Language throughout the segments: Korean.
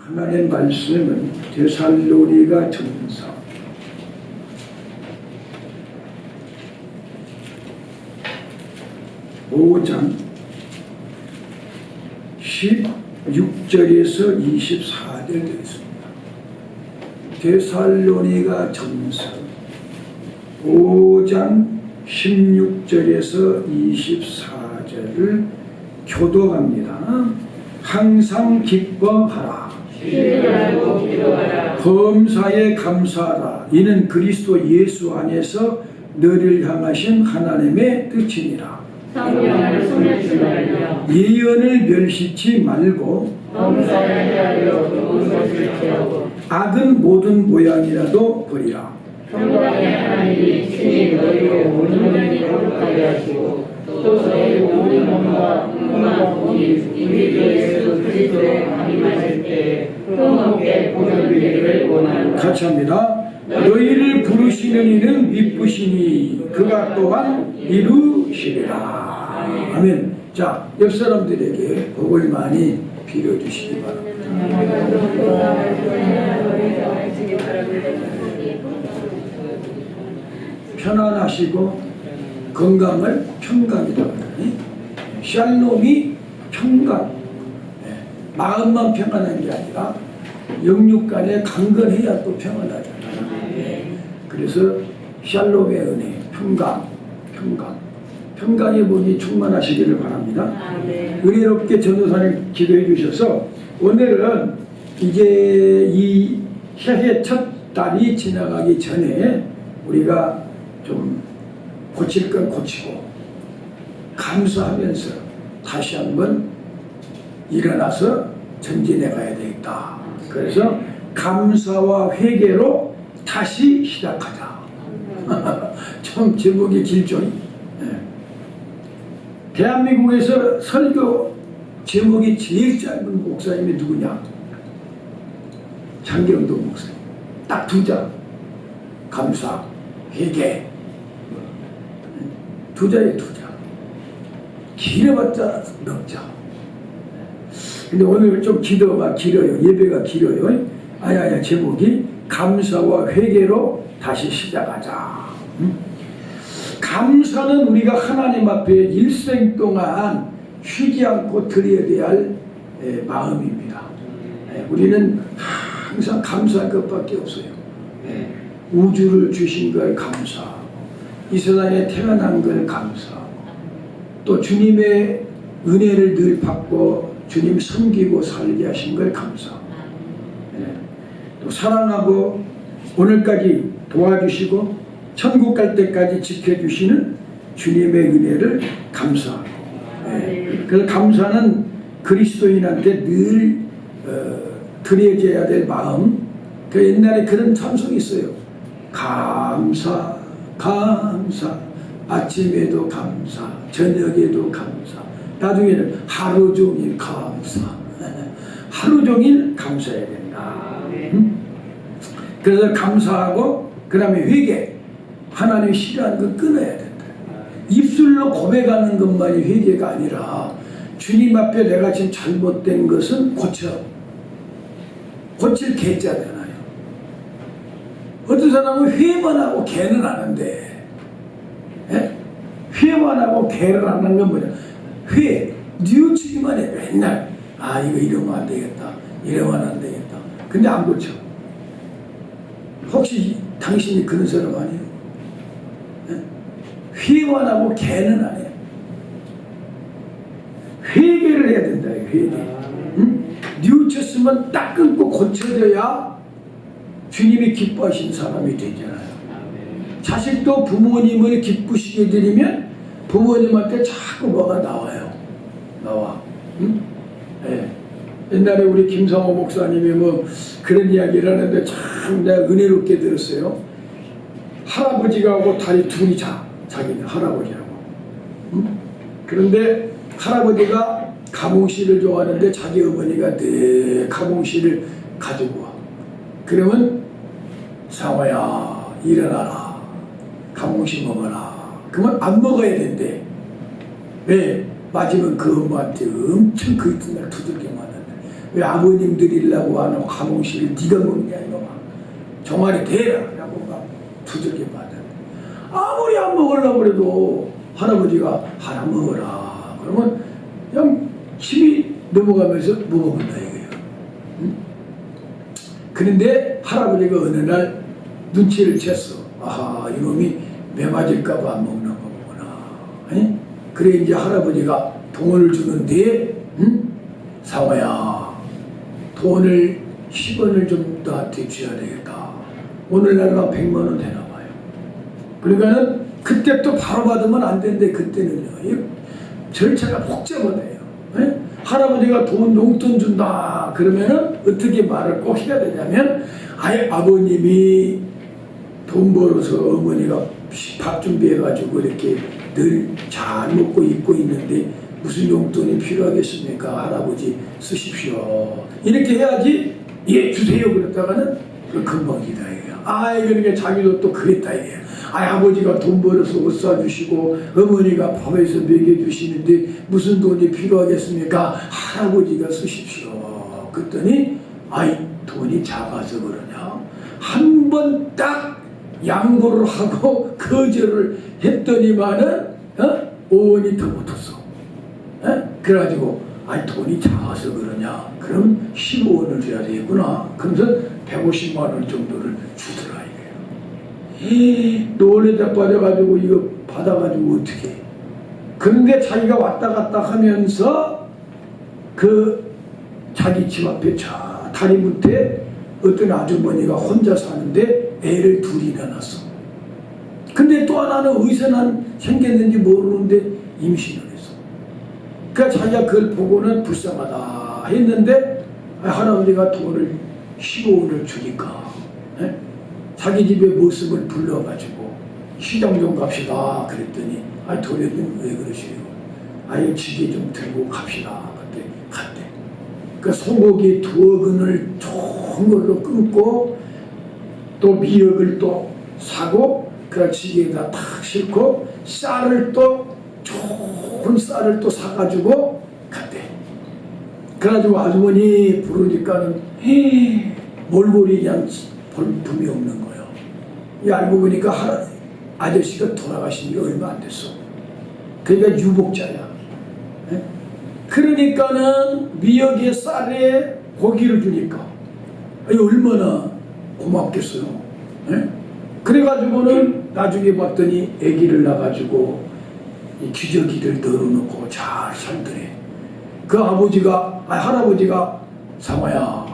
하나님의 말씀은 데살로니가 전서 5장 16절에서 24절 되겠습니다. 데살로니가 전서 5장 16절에서 24절을 교독합니다. 항상 기뻐하라. 범사에 감사하라. 이는 그리스도 예수 안에서 너를 향하신 하나님의 뜻이니라. 성령을 손에 주말며 예언을 멸시치 말고 범사에 하여 좋은 것을 채우고 악은 모든 모양이라도 버리라. 평강의 하나님이 친히 너희로 온전히 거룩하게 하시고 또 너희 모든 몸과 몸이 우리 주 예수 그리스도에 강림하실 때에 흠없게 보는 일을 원하노라. 같이 합니다. 너희를 부르시는 이는 미쁘시니 그가 또한 이루시리라. 아멘. 자, 옆 사람들에게 복을 많이 빌어주시기 바랍니다. 편안하시고 건강을 평강이라고 하니 샬롬이 평강, 마음만 평안한 게 아니라 영육간에 강건해야 또 평안하잖아요. 그래서 샬롬의 은혜, 평강의 복이 충만하시기를 바랍니다. 은혜롭게 전도사님 기도해 주셔서 오늘은 이제 이 새해 첫 달이 지나가기 전에 우리가 좀 고칠 건 고치고 감사하면서 다시 한번 일어나서 전진해 가야 되겠다. 그래서 감사와 회개로 다시 시작하자. 좀 제목이 길죠. 대한민국에서 설교 제목이 제일 짧은 목사님이 누구냐? 장경동 목사님. 딱 2자. 감사, 회개. 2자에 2자. 길어봤자 넉자. 근데 오늘 좀 기도가 길어요. 예배가 길어요. 아야야 제목이 감사와 회개로 다시 시작하자. 감사는 우리가 하나님 앞에 일생 동안 쉬지 않고 드려야 할 마음입니다. 우리는 항상 감사할 것밖에 없어요. 우주를 주신 걸 감사하고 이 세상에 태어난 걸 감사하고 또 주님의 은혜를 늘 받고 주님 섬기고 살게 하신 걸 감사하고 또 사랑하고 오늘까지 도와주시고 천국 갈 때까지 지켜주시는 주님의 은혜를 감사하고 그래서 감사는 그리스도인한테 늘 드려져야 될 마음. 그 옛날에 그런 찬송이 있어요. 감사 아침에도 감사 저녁에도 감사 나중에는 하루 종일 감사 하루 종일 감사해야 된다. 그래서 감사하고 그 다음에 회개 하나님이 싫어하는 건 끊어야 된다. 입술로 고백하는 것만이 회개가 아니라 주님 앞에 내가 지금 잘못된 것은 고칠 개자잖아요. 어떤 사람은 회만 하고 개는 안 한대. 회만 하고 개를 안 하는 건 뭐냐? 회, 뉘우치기만 해. 맨날 이거 이러면 안 되겠다. 이러면 안 되겠다. 근데 안 고쳐. 혹시 당신이 그런 사람 아니에요? 회만 하고 개는 안 해요. 회개를 해야 된다. 회개. 뉘우쳤으면 딱 끊고 고쳐져야 주님이 기뻐하신 사람이 되잖아요. 자식도 부모님을 기쁘시게 드리면 부모님한테 자꾸 뭐가 나와요. 옛날에 우리 김상호 목사님이 뭐 그런 이야기를 하는데 참 내가 은혜롭게 들었어요. 할아버지가 하고 다리 둘이 자기는 할아버지라고. 그런데 할아버지가 가봉씨를 좋아하는데 자기 어머니가 늘 가봉씨를 가지고 와. 그러면 상호야 일어나라. 가봉씨 먹어라. 그러면 안 먹어야 된대. 왜? 맞으면 그 엄마한테 엄청 그 이튿날 두들겨 맞는데 왜 아버님 드리려고 하는 가봉실을 네가 먹냐 이놈아. 종아리 대라 라고 막 두들겨 맞아. 아무리 안 먹으려고 그래도 할아버지가 하나 먹어라 그러면 그냥 힘이 넘어가면서 못 먹는다 이거예요. 응? 그런데 할아버지가 어느 날 눈치를 챘어. 아하 이놈이 매 맞을까봐 안 먹나 보구나. 응? 그래 이제 할아버지가 돈을 주는데 상호야 돈을 10원을 좀 나한테 줘야 되겠다. 오늘날가 100만 원 되나 봐요. 그러니까는 그때 또 바로 받으면 안 되는데 그때는요 이 절차가 복잡하대요. 예? 할아버지가 돈 용돈 준다 그러면은 어떻게 말을 꼭 해야 되냐면 아예 아버님이 돈 벌어서 어머니가 밥 준비해가지고 이렇게 늘 잘 먹고 입고 있는데 무슨 용돈이 필요하겠습니까? 할아버지 쓰십시오. 이렇게 해야지 예 주세요 그랬다가는 그 금방이다 이거야. 아 그러니까 자기도 또 그랬다 이거야. 아 아버지가 돈 벌어서 옷 사주시고 어머니가 밥에서 먹여주시는데 무슨 돈이 필요하겠습니까? 할아버지가 쓰십시오. 그랬더니 아이 돈이 작아서 그러냐? 한 번 딱 양보를 하고 거절을 했더니만은 5원이 더 붙었어. 그래가지고 아니 돈이 작아서 그러냐? 그럼 15원을 줘야 되겠구나. 그러면서 150만 원 정도를 주더라 이거예요. 놀래다 빠져가지고 이거 받아가지고 어떻게? 그런데 자기가 왔다 갔다 하면서 그 자기 집 앞에 다리 밑에 어떤 아주머니가 혼자 사는데 애를 둘이나 낳았어. 근데 또 하나는 어디서 생겼는지 모르는데 임신을 했어. 그러니까 자기가 그걸 보고는 불쌍하다 했는데 할아버지가 돈을 15원을 주니까 자기 집의 모습을 불러가지고 시장 좀 갑시다 그랬더니 도련님 왜 그러시래요? 아예 지게 좀 들고 갑시다. 그때 갔대. 그 소고기 2어근을 좋은 걸로 끊고 또 미역을 또 사고 그 지게에다 탁 싣고 쌀을 또 좋은 쌀을 또 사가지고 갔대. 그래가지고 아주머니 부르니까는 몰골이 그냥 볼품이 없는 거예요. 알고 보니까 아저씨가 돌아가신 지 얼마 안 됐어. 그러니까 유복자야. 그러니까는 미역에 쌀에 고기를 주니까 얼마나 고맙겠어요. 그래가지고는 나중에 봤더니 아기를 낳아가지고 기저귀를 널어놓고 잘 살더래. 그 할아버지가 상화야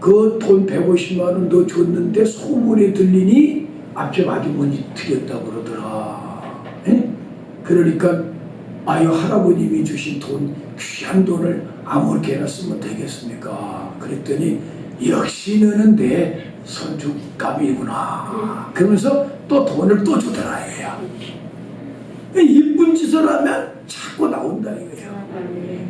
그 돈 150만 원 너 줬는데 소문이 들리니 앞집 아주머니 드렸다고 그러더라. 그러니까 아유 할아버님이 주신 돈 귀한 돈을 아무렇게나 쓰면 되겠습니까? 그랬더니 역시 너는 내 손주감이구나. 그러면서 또 돈을 또 주더라 이거야. 이쁜 짓을 하면 자꾸 나온다 이거야.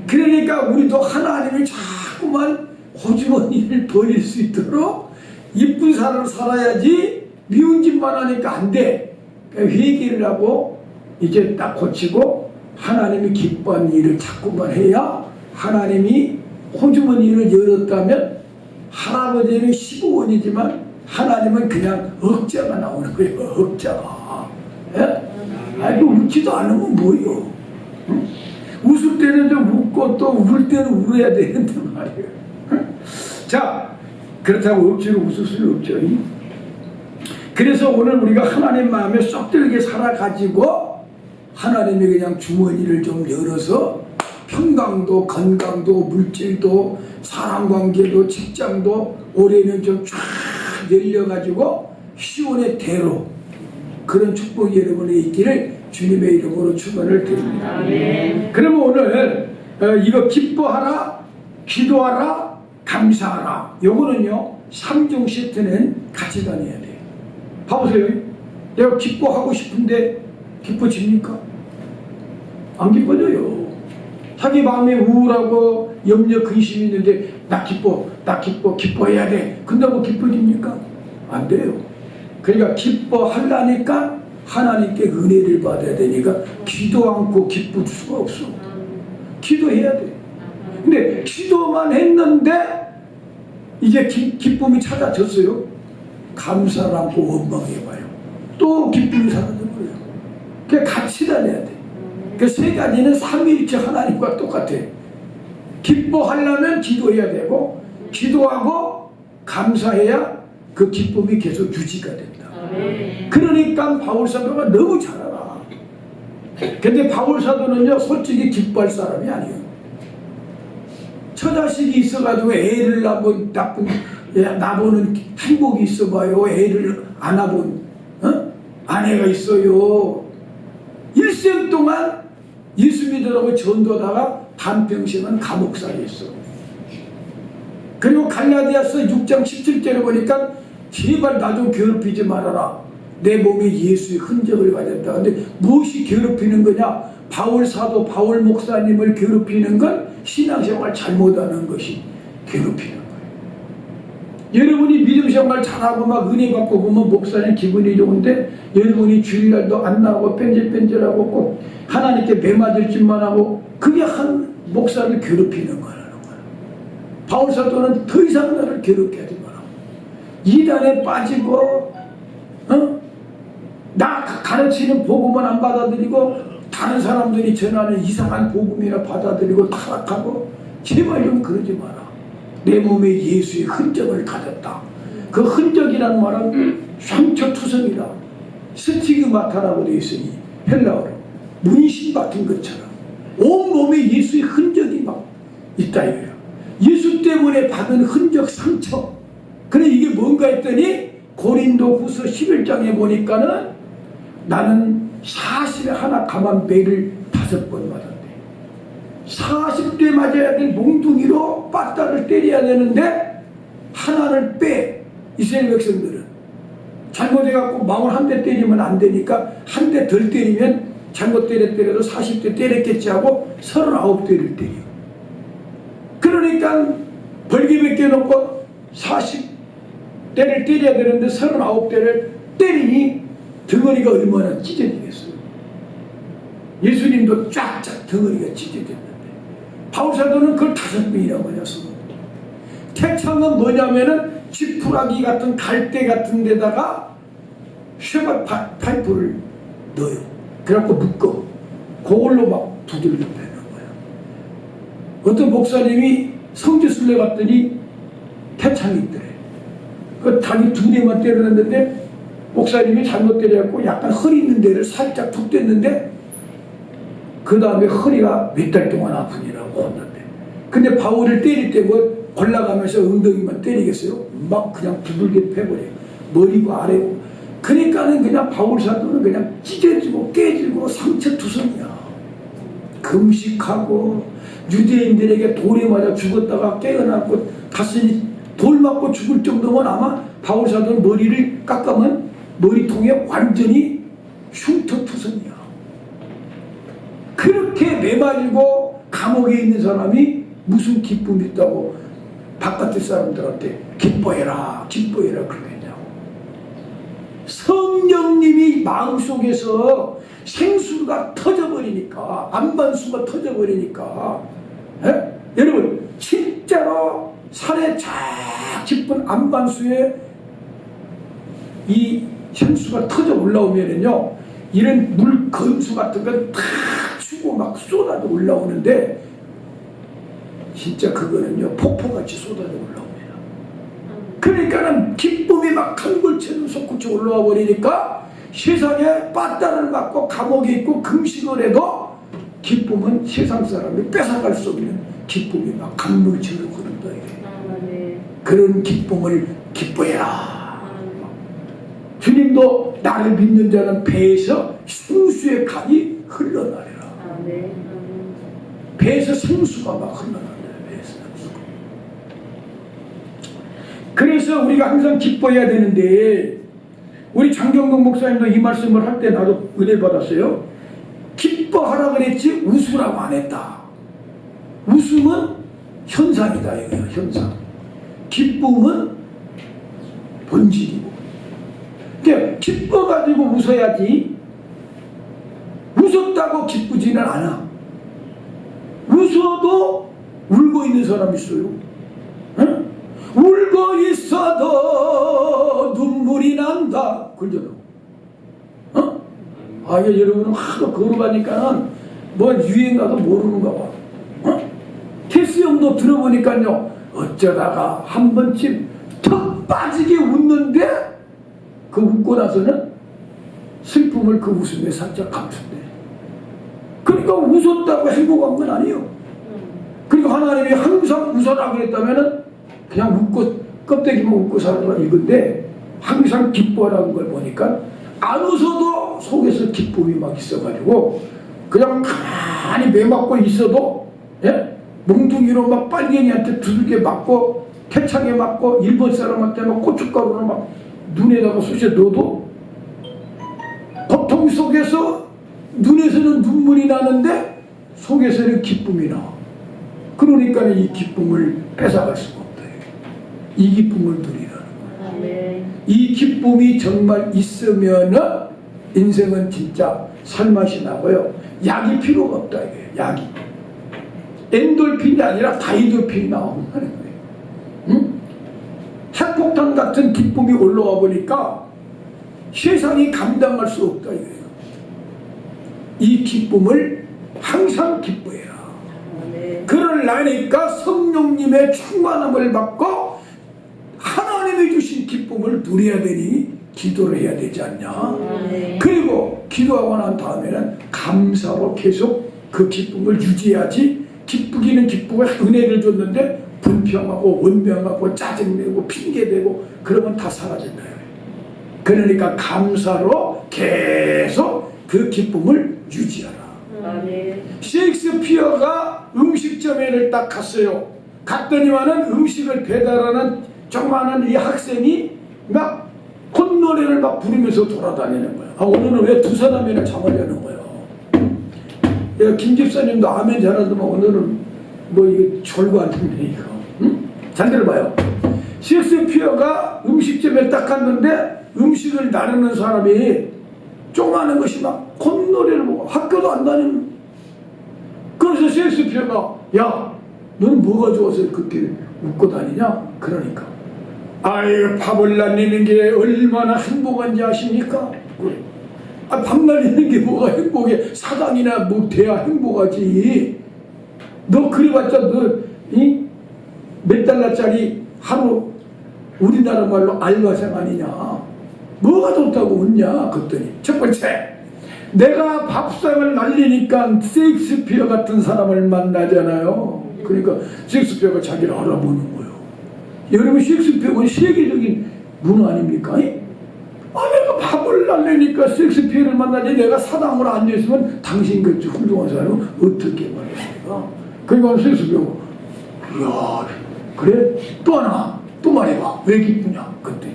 그러니까 우리도 하나님을 자꾸만 호주머니를 버릴 수 있도록 이쁜 삶을 살아야지 미운 짓만 하니까 안 돼. 그러니까 회개를 하고 이제 딱 고치고 하나님이 기뻐하는 일을 자꾸만 해야 하나님이 호주머니를 열었다면 할아버지는 15원이지만 하나님은 그냥 억자가 나오는 거예요. 억자가. 아니 웃지도 않으면 뭐예요. 응? 웃을 때는 좀 웃고 또 울 때는 울어야 되는데 말이에요. 응? 자 그렇다고 억지로 웃을 수는 없죠. 그래서 오늘 우리가 하나님 마음에 쏙 들게 살아가지고 하나님이 그냥 주머니를 좀 열어서 평강도 건강도 물질도 사람관계도 직장도 올해는 좀 쫙 열려가지고 시온의 대로 그런 축복이 여러분에 있기를 주님의 이름으로 축원을 드립니다. 그러면 오늘 이거 기뻐하라 기도하라 감사하라 요거는요 3종 세트는 같이 다녀야 돼요. 봐보세요. 내가 기뻐하고 싶은데 기뻐집니까? 안 기뻐져요. 자기 마음에 우울하고 염려 근심이 있는데 나 기뻐해야 돼. 근데 뭐 기뻐집니까? 안 돼요. 그러니까 기뻐하려니까 하나님께 은혜를 받아야 되니까 기도 않고 기쁠 수가 없어. 기도해야 돼. 근데 기도만 동안 했는데 이제 기쁨이 찾아졌어요. 감사를 안고 원망해봐요. 또 기쁨이 사라져버려요. 그게 같이 다녀야 돼. 그 세 가지는 삼위일체 하나님과 똑같아. 기뻐하려면 기도해야 되고, 기도하고 감사해야 그 기쁨이 계속 유지가 됩니다. 그러니까 바울사도가 너무 잘 알아. 근데 바울사도는요 솔직히 기뻐할 사람이 아니에요. 처자식이 있어가지고 애를 나보는 행복이 있어봐요. 애를 안 낳아본 아내가 있어요. 일생 동안 예수 믿으라고 전도하다가 반평생은 감옥살이 했어. 그리고 갈라디아서 6장 17절에 보니까 제발 나 좀 괴롭히지 말아라. 내 몸에 예수의 흔적을 가졌다. 근데 무엇이 괴롭히는 거냐? 바울 사도, 바울 목사님을 괴롭히는 건 신앙생활 잘못하는 것이 괴롭히는 거예요. 여러분이 믿음생활 잘하고 막 은혜 받고 보면 목사님 기분이 좋은데, 여러분이 주일날도 안 나오고 뺀질뺀질하고 꼭 하나님께 매맞을 짓만 하고, 그게 한 목사를 괴롭히는 거라는 거예요. 바울 사도는 더 이상 나를 괴롭게 하지 마라. 이단에 빠지고 나 가르치는 복음은 안 받아들이고 다른 사람들이 전하는 이상한 복음이나 받아들이고 타락하고, 제발 좀 그러지 마라. 내 몸에 예수의 흔적을 가졌다. 그 흔적이라는 말은 상처투성이라 스티그마타라고 되어 있으니 헬라어로 문신 같은 것처럼 온 몸에 예수의 흔적이 막 있다 이거예요. 예수 때문에 받은 흔적, 상처. 그래 이게 뭔가 했더니 고린도후서 11장에 보니까는 나는 40에 하나 감한 배를 5번 맞았대. 40대 맞아야 될 몽둥이로 빠따를 때려야 되는데 하나를 빼. 이스라엘 백성들은 잘못해갖고 망을 한 대 때리면 안 되니까 한 대 덜 때리면 잘못 때려도 40대 때렸겠지 하고 39대를 때려. 그러니까 벌기 벗겨놓고 40대를 때려야 되는데 39대를 때리니 덩어리가 얼마나 찢어지겠어요. 예수님도 쫙쫙 덩어리가 찢어졌는데 바울사도는 그걸 5번이나 맞았어. 태창은 뭐냐면은 지푸라기 같은 갈대 같은 데다가 쉐바 파이프를 넣어요. 그래갖고 묶어. 그걸로 막 두들겨 패는 거야. 어떤 목사님이 성지순례 갔더니 태창이 있더래. 그 자기 2대만 때렸는데 목사님이 잘못 때려갖고 약간 허리 있는 데를 살짝 툭 뗐는데 그 다음에 허리가 몇 달 동안 아프니라고 혼났대. 근데 바울을 때릴 때 뭐 올라가면서 엉덩이만 때리겠어요? 막 그냥 두들겨 패버려요. 머리고 아래고. 그러니까는 그냥 바울 사도는 그냥 찢어지고 깨지고 상처투성이야. 금식하고 유대인들에게 돌에 맞아 죽었다가 깨어나고 가슴이 돌 맞고 죽을 정도면 아마 바울 사도는 머리를 깎으면 머리통에 완전히 흉터투성이야. 그렇게 매맞고 감옥에 있는 사람이 무슨 기쁨이 있다고 바깥의 사람들한테 기뻐해라 기뻐해라 그러겠냐고. 성령님이 마음속에서 생수가 터져버리니까, 안반수가 터져버리니까, 여러분 진짜로 산에 쫙 깊은 안반수에 이 생수가 터져 올라오면은요, 이런 물 건수 같은 건 다 주고 막 쏟아져 올라오는데 진짜 그거는요 폭포같이 쏟아져 올라옵니다. 그러니까는 기쁨이 막 한골처럼 솟구쳐 올라와 버리니까 세상에 빠따를 맞고 감옥에 있고 금식을 해도 기쁨은 세상 사람이 뺏어갈 수 없는 기쁨이 막 강물처럼 흐른다 이게. 그런 기쁨을 기뻐해라. 주님도 나를 믿는 자는 배에서 생수의 강이 흘러나리라. 배에서 생수가 막 흘러나리라. 그래서 우리가 항상 기뻐해야 되는데, 우리 장경동 목사님도 이 말씀을 할 때 나도 은혜 받았어요. 기뻐하라 그랬지 웃으라고 안 했다. 웃음은 현상이다 이거예요. 현상. 기쁨은 본질이고. 그러니까 기뻐가지고 웃어야지 웃었다고 기쁘지는 않아. 웃어도 울고 있는 사람 있어요? 에? 울고 있어도 눈물이 난다. 그러잖아. 어? 아, 이게 여러분은 하도 걸어가니까는 뭐 유행가도 모르는가 봐. 어? 캐스 형도 들어보니까요, 어쩌다가 한 번쯤 턱 빠지게 웃는데 그 웃고 나서는 슬픔을 그 웃음에 살짝 감춘대. 그러니까 웃었다고 행복한 건 아니에요. 그러니까 하나님이 항상 웃어라 그랬다면은 그냥 웃고 껍데기만 웃고 살아라 이건데, 항상 기뻐라는 걸 보니까 안 웃어도 속에서 기쁨이 막 있어가지고 그냥 가만히 매맞고 있어도, 예? 몽둥이로 막 빨갱이한테 두들겨 맞고 태창에 맞고 일본 사람한테 막 고춧가루로 막 눈에다가 쑤셔 넣어도 고통 속에서 눈에서는 눈물이 나는데 속에서는 기쁨이 나. 그러니까 이 기쁨을 뺏어갈 수가 없다. 이 기쁨을 누리라는 거야. 이 기쁨이 정말 있으면은 인생은 진짜 살맛이 나고요. 약이 필요가 없다 이게. 약이 엔돌핀이 아니라 다이돌핀이 나온다는 거예요. 응? 핵폭탄 같은 기쁨이 올라와 보니까 세상이 감당할 수 없다 이거예요. 이 기쁨을 항상 기뻐해라. 그러려니까 성령님의 충만함을 받고 하나님이 주신 기쁨을 누려야 되니 기도를 해야 되지 않냐. 그리고 기도하고 난 다음에는 감사로 계속 그 기쁨을 유지해야지. 기쁘기는 기쁘고 은혜를 줬는데 불평하고 원망하고 짜증내고 핑계대고 그러면 다 사라진다. 그러니까 감사로 계속 그 기쁨을 유지하라. 셰익스피어가 음식점에를 딱 갔어요. 갔더니만은 음식을 배달하는 조그마한 이 학생이 막 콧노래를 막 부르면서 돌아다니는 거예요. 아, 오늘은 왜 두 사람이나 잠을 자는 거예요? 김 집사님도 아멘 잘하더만 오늘은 뭐 이게 졸고 앉았네 이거. 응? 잘 들어봐요. 셰익스피어가 음식점에 딱 갔는데 음식을 나르는 사람이 조그마한 것이 막 콧노래를 보고 학교도 안 다니는. 그래서 셰익스피어가 야 너는 뭐가 좋아서 그렇게 웃고 다니냐? 그러니까 아유 밥을 날리는 게 얼마나 행복한지 아십니까? 그래. 아, 밥 날리는 게 뭐가 행복해? 사당이나 뭐 돼야 행복하지. 너 그래봤자 너 몇 달러짜리 하루 우리나라 말로 알바생 아니냐? 뭐가 좋다고 웃냐? 그랬더니 첫 번째, 내가 밥상을 날리니까 셰익스피어 같은 사람을 만나잖아요. 그러니까 셰익스피어가 자기를 알아보는 거예요. 여러분 셰익스피어는 세계적인 문화 아닙니까? 내가 밥을 날리니까 셰익스피어를 만나지 내가 사당으로 앉아있으면 당신 같이 훌륭한 사람은 어떻게 말했습니까? 그러니까 셰익스피어가 이야 그래? 또 하나 또 말해봐. 왜 기쁘냐? 그때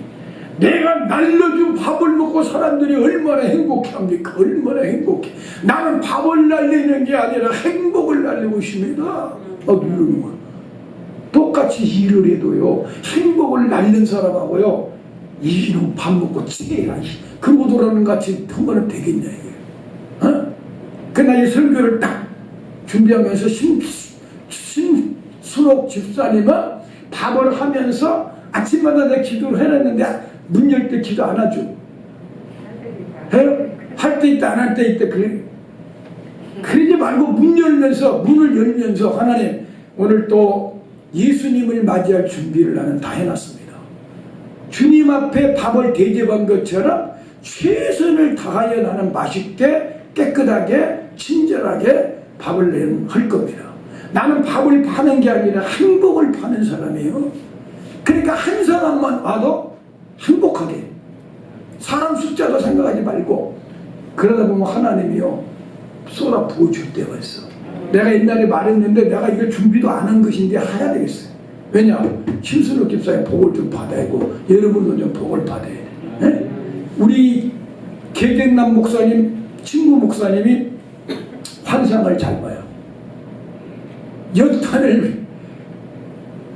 내가 날려준 밥을 먹고 사람들이 얼마나 행복해합니까? 얼마나 행복해. 나는 밥을 날리는 게 아니라 행복을 날리고 있습니다. 이러는 거야. 똑같이 일을 해도요 행복을 날리는 사람하고요 이놈 밥 먹고 치해라 그 모도라는 같이 통과는 되겠냐 이게. 어? 그날 이 설교를 딱 준비하면서 신순옥 집사님은 밥을 하면서 아침마다 내가 기도를 해놨는데 문 열 때 기도 안 하죠. 해요? 할 때 있다 안 할 때 있다 그래. 그러지 말고 문을 열면서 하나님 오늘 또 예수님을 맞이할 준비를 나는 다 해놨습니다. 주님 앞에 밥을 대접한 것처럼 최선을 다하여 나는 맛있게 깨끗하게 친절하게 밥을 할 겁니다. 나는 밥을 파는 게 아니라 행복을 파는 사람이에요. 그러니까 한 사람만 와도 행복하게 사람 숫자도 생각하지 말고 그러다 보면 하나님이요 쏟아 부어줄 때가 있어. 내가 옛날에 말했는데 내가 이거 준비도 안 한 것인데 해야 되겠어요. 왜냐? 신순옥 집사의 복을 좀 받아야 하고 여러분도 좀 복을 받아야 돼. 네? 우리 계정남 목사님 친구 목사님이 환상을 잘 봐요. 연탄을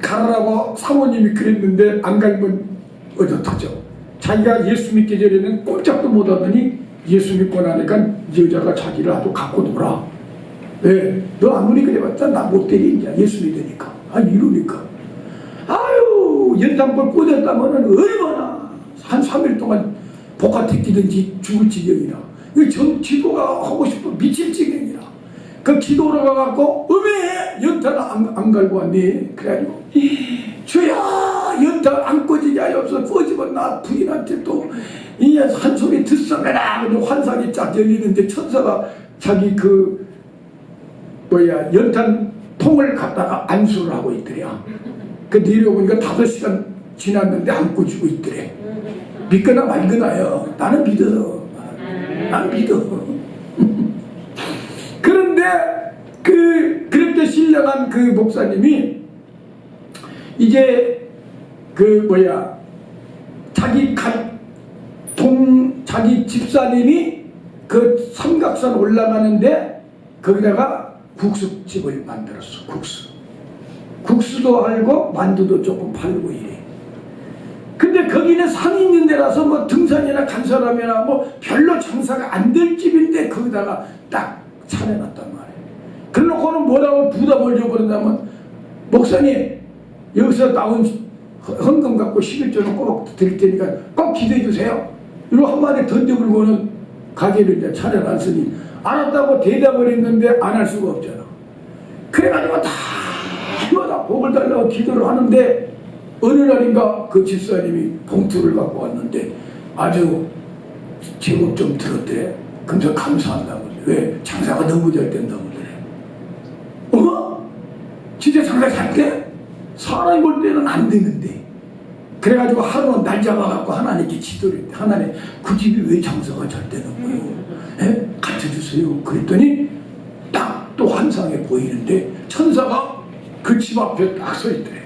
갈으라고 사모님이 그랬는데 안 갈면 어떡하죠? 자기가 예수 믿기 전에는 꼼짝도 못 하더니 예수 믿고 나니까 여자가 자기를 아주 갖고 놀아. 왜? 너 아무리 그래봤자 나 못 때리냐 예수 믿으니까. 아니 이러니까 아유 연탄불 꽂았다면은 얼마나 한 3일 동안 복화택 끼든지 죽을 지경이라. 전 기도가 하고 싶어 미칠 지경이라. 그 기도로 가갖고 음에 연탄 안 갈고 왔네. 그래가지고 주야 연탄 안 꺼지냐 없어. 꺼지면 나 부인한테 또 이 한 소리 듣사매라. 환상이 쫙 열리는데 천사가 자기 그 뭐야 연탄 통을 갖다가 안수를 하고 있더래요. 그 내려보니까 5시간 지났는데 안 꺼지고 있더래. 믿거나 말거나요. 나는 믿어. 난 믿어. 그런데 그렇게 신령한 그 목사님이 이제 그 뭐야 자기 집사님이 그 삼각산 올라가는데 거기다가 국수집을 만들었어. 국수도 알고 만두도 조금 팔고 이래. 근데 거기는 산이 있는 데라서 뭐 등산이나 간 사람이나 뭐 별로 장사가 안 될 집인데 거기다가 딱 차려놨단 말이에요. 그래놓고는 뭐라고 부담을 줘버린다면 목사님 여기서 나온 헌금 갖고 11조는 꼭 드릴 테니까 꼭 기도해 주세요. 이러고 한마디 던져버리고는 가게를 이제 차려놨으니 알았다고 대답을 했는데 안 할 수가 없잖아. 그래가지고 다 해마다 복을 달라고 기도를 하는데 어느 날인가 그 집사님이 봉투를 갖고 왔는데 아주 제법 좀 들었대. 그래서 감사한다고. 왜? 장사가 너무 잘 된다고 그래. 진짜 장사 잘 돼? 사람이 볼 때는 안 되는데. 그래가지고 하루는 날 잡아갖고 하나님께 기도를 했대. 하나님 그 집이 왜 장사가 잘 되는 거예요? 가르쳐주세요. 그랬더니 딱 또 환상에 보이는데 천사가 그 집 앞에 딱 서 있더래.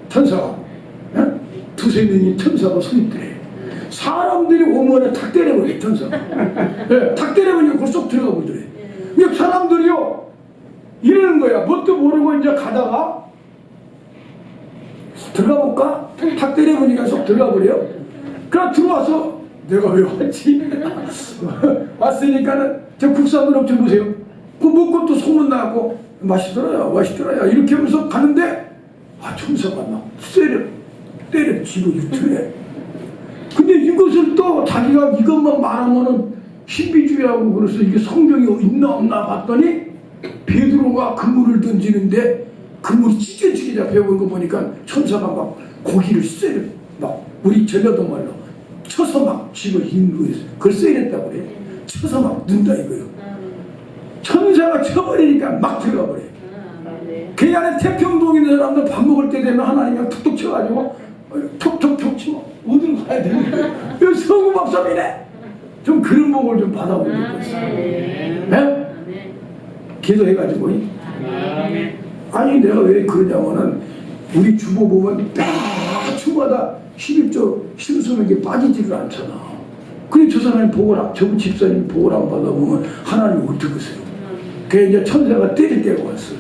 천사가 두세 명이 천사가 서 있더래. 사람들이 오면은 탁 때려버려. 천사가 탁 때려버리니까 그걸 쏙 들어가 보더래. 근데 사람들이요 이러는 거야. 뭣도 모르고 이제 가다가 들어가 볼까? 탁 때려보니까 쏙 들어가 버려. 그럼 들어와서 내가 왜 왔지? 왔으니까는 저 국산으로 좀 보세요. 그 먹고 또 소문나고 맛있더라야 이렇게 하면서 가는데 천사가 막 때려 집어주더래. 근데 이것을 또 자기가 이것만 말하면은 신비주의라고 그래서 이게 성경이 있나 없나 봤더니 베드로가 그물을 던지는데 그물이 찢어지게 잡혀본 거 보니까 천사가 막 고기를 막 우리 전라도 말로 쳐서 막 집어 인도해서 그걸 쎄렸다고 그래. 쳐서 막 넣는다 이거요. 천사가 쳐버리니까 막 들어가 버려. 그 안에 태평동에 있는 사람들 밥 먹을 때 되면 하나님이 툭툭 쳐가지고 툭툭툭 치면 어디로 가야 되는 거야. 이거 성우밥섭이네. 좀 그런 복을 좀 받아보고 있어요. 네? 기도해가지고. 아니 내가 왜 그러냐면은 우리 주보 보면 매주마다 11조 신수는 빠지지를 않잖아. 그래 저 사람이 저 집사님 복을 안 받아보면 하나님 어떡하세요? 그래 이제 천사가 때릴 때가 왔어.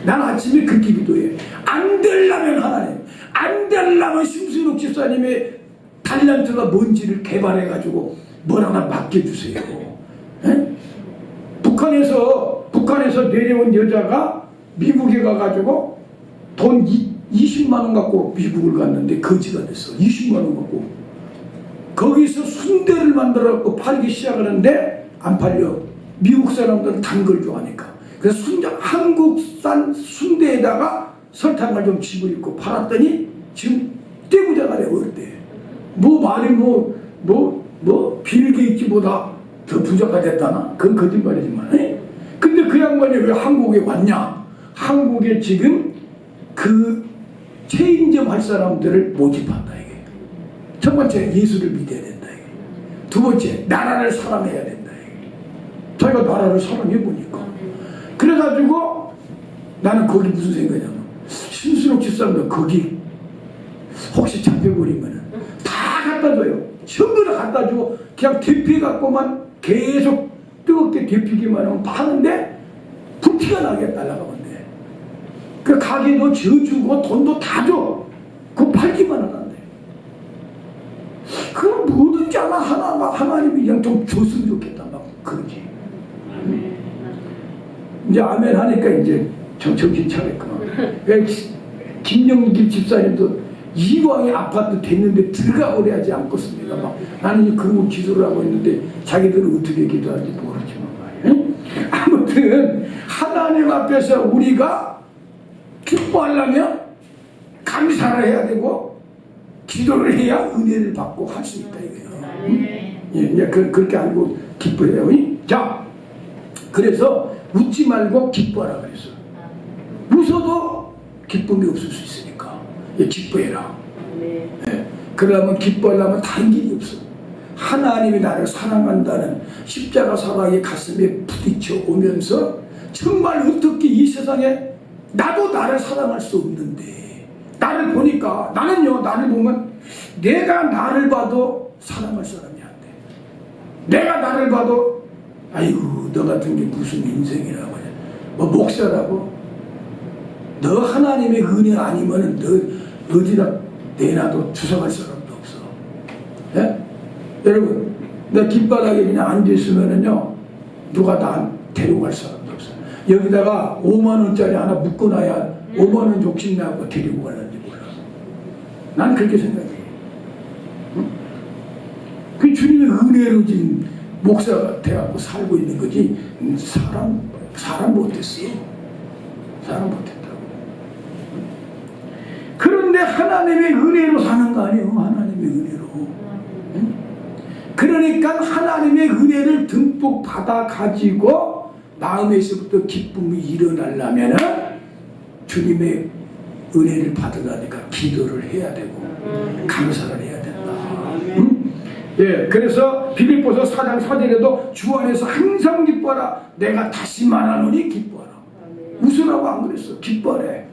난 아침에 그렇게 기도해. 안 되려면 하나님, 안 되려면 심수록 집사님의 달란트가 뭔지를 개발해가지고 뭘 하나 맡겨주세요. 북한에서 내려온 여자가 미국에 가가지고 돈 20만 원 갖고 미국을 갔는데 거지가 됐어. 20만 원 갖고 거기서 순대를 만들어갖고 팔기 시작하는데 안 팔려. 미국 사람들은 단 걸 좋아하니까. 그래서 한국산 순대에다가 설탕을 좀 집어넣고 팔았더니 지금 떼부자가 되어버렸대. 말이 빌 게이츠보다 더 부자가 됐다나? 그건 거짓말이지만. 근데 그 양반이 왜 한국에 왔냐? 한국에 지금 그 체인점 할 사람들을 모집한다 이게. 첫 번째 예수를 믿어야 된다 이게. 두 번째 나라를 사랑해야 된다 이게. 자기가 나라를 사랑해 보니까. 그래가지고 나는 거기 무슨 생각이냐면 신수록 집사람도 거기 혹시 잡혀버리면은 다 갖다 줘요. 전부 다 갖다 주고 그냥 대피 갖고만 계속 뜨겁게 데피기만 하면 파는데 부티가 나게 날아가면 돼. 그 가게도 지어주고 돈도 다 줘. 그거 팔기만 하는데. 그럼 뭐든지 하나님이 그냥 좀 줬으면 좋겠다. 막 그러지. 이제 아멘 하니까 이제 정신 차렸구나. 김영길 집사님도 이왕에 아파트 됐는데 들어가 오래 하지 않겠습니까? 막 나는 그런 거 기도를 하고 있는데 자기들은 어떻게 기도하는지 모르지만 말이에요. 아무튼 하나님 앞에서 우리가 기뻐하려면 감사를 해야 되고 기도를 해야 은혜를 받고 할 수 있다 이거예요. 예, 그렇게 알고 기뻐해요. 자, 그래서 웃지 말고 기뻐하라 그랬어. 웃어도 기쁨이 없을 수 있으니까 기뻐해라. 그러려면 기뻐하려면 다른 길이 없어. 하나님이 나를 사랑한다는 십자가 사랑이 가슴에 부딪혀 오면서 정말 어떻게 이 세상에 나도 나를 사랑할 수 없는데 나를 보니까 나는요, 나를 보면 내가 나를 봐도 사랑할 사람이 안 돼. 내가 나를 봐도 아이고 너 같은 게 무슨 인생이라고 하냐, 뭐 목사라고, 너 하나님의 은혜 아니면 너 어디다 내놔도 주워갈 사람도 없어. 예? 여러분, 내 길바닥에 그냥 앉아있으면은요, 누가 나 데리고 갈 사람도 없어. 여기다가 5만원짜리 하나 묶어놔야 5만원 욕심나고 데리고 갈는지 몰라. 난 그렇게 생각해. 응? 그 주님의 은혜로 지금 목사가 돼갖고 살고 있는 거지, 사람 못했어. 사람 못했다고. 그런데 하나님의 은혜로 사는 거 아니에요. 하나님의 은혜로. 응? 그러니까 하나님의 은혜를 듬뿍 받아 가지고 마음에서부터 기쁨이 일어나려면 주님의 은혜를 받으려니까 기도를 해야 되고 감사를 해야 된다. 응? 예, 그래서 빌립보서 4장 4절에도 주 안에서 항상 기뻐하라. 내가 다시 말하노니 기뻐하라. 웃으라고 안 그랬어. 기뻐하래.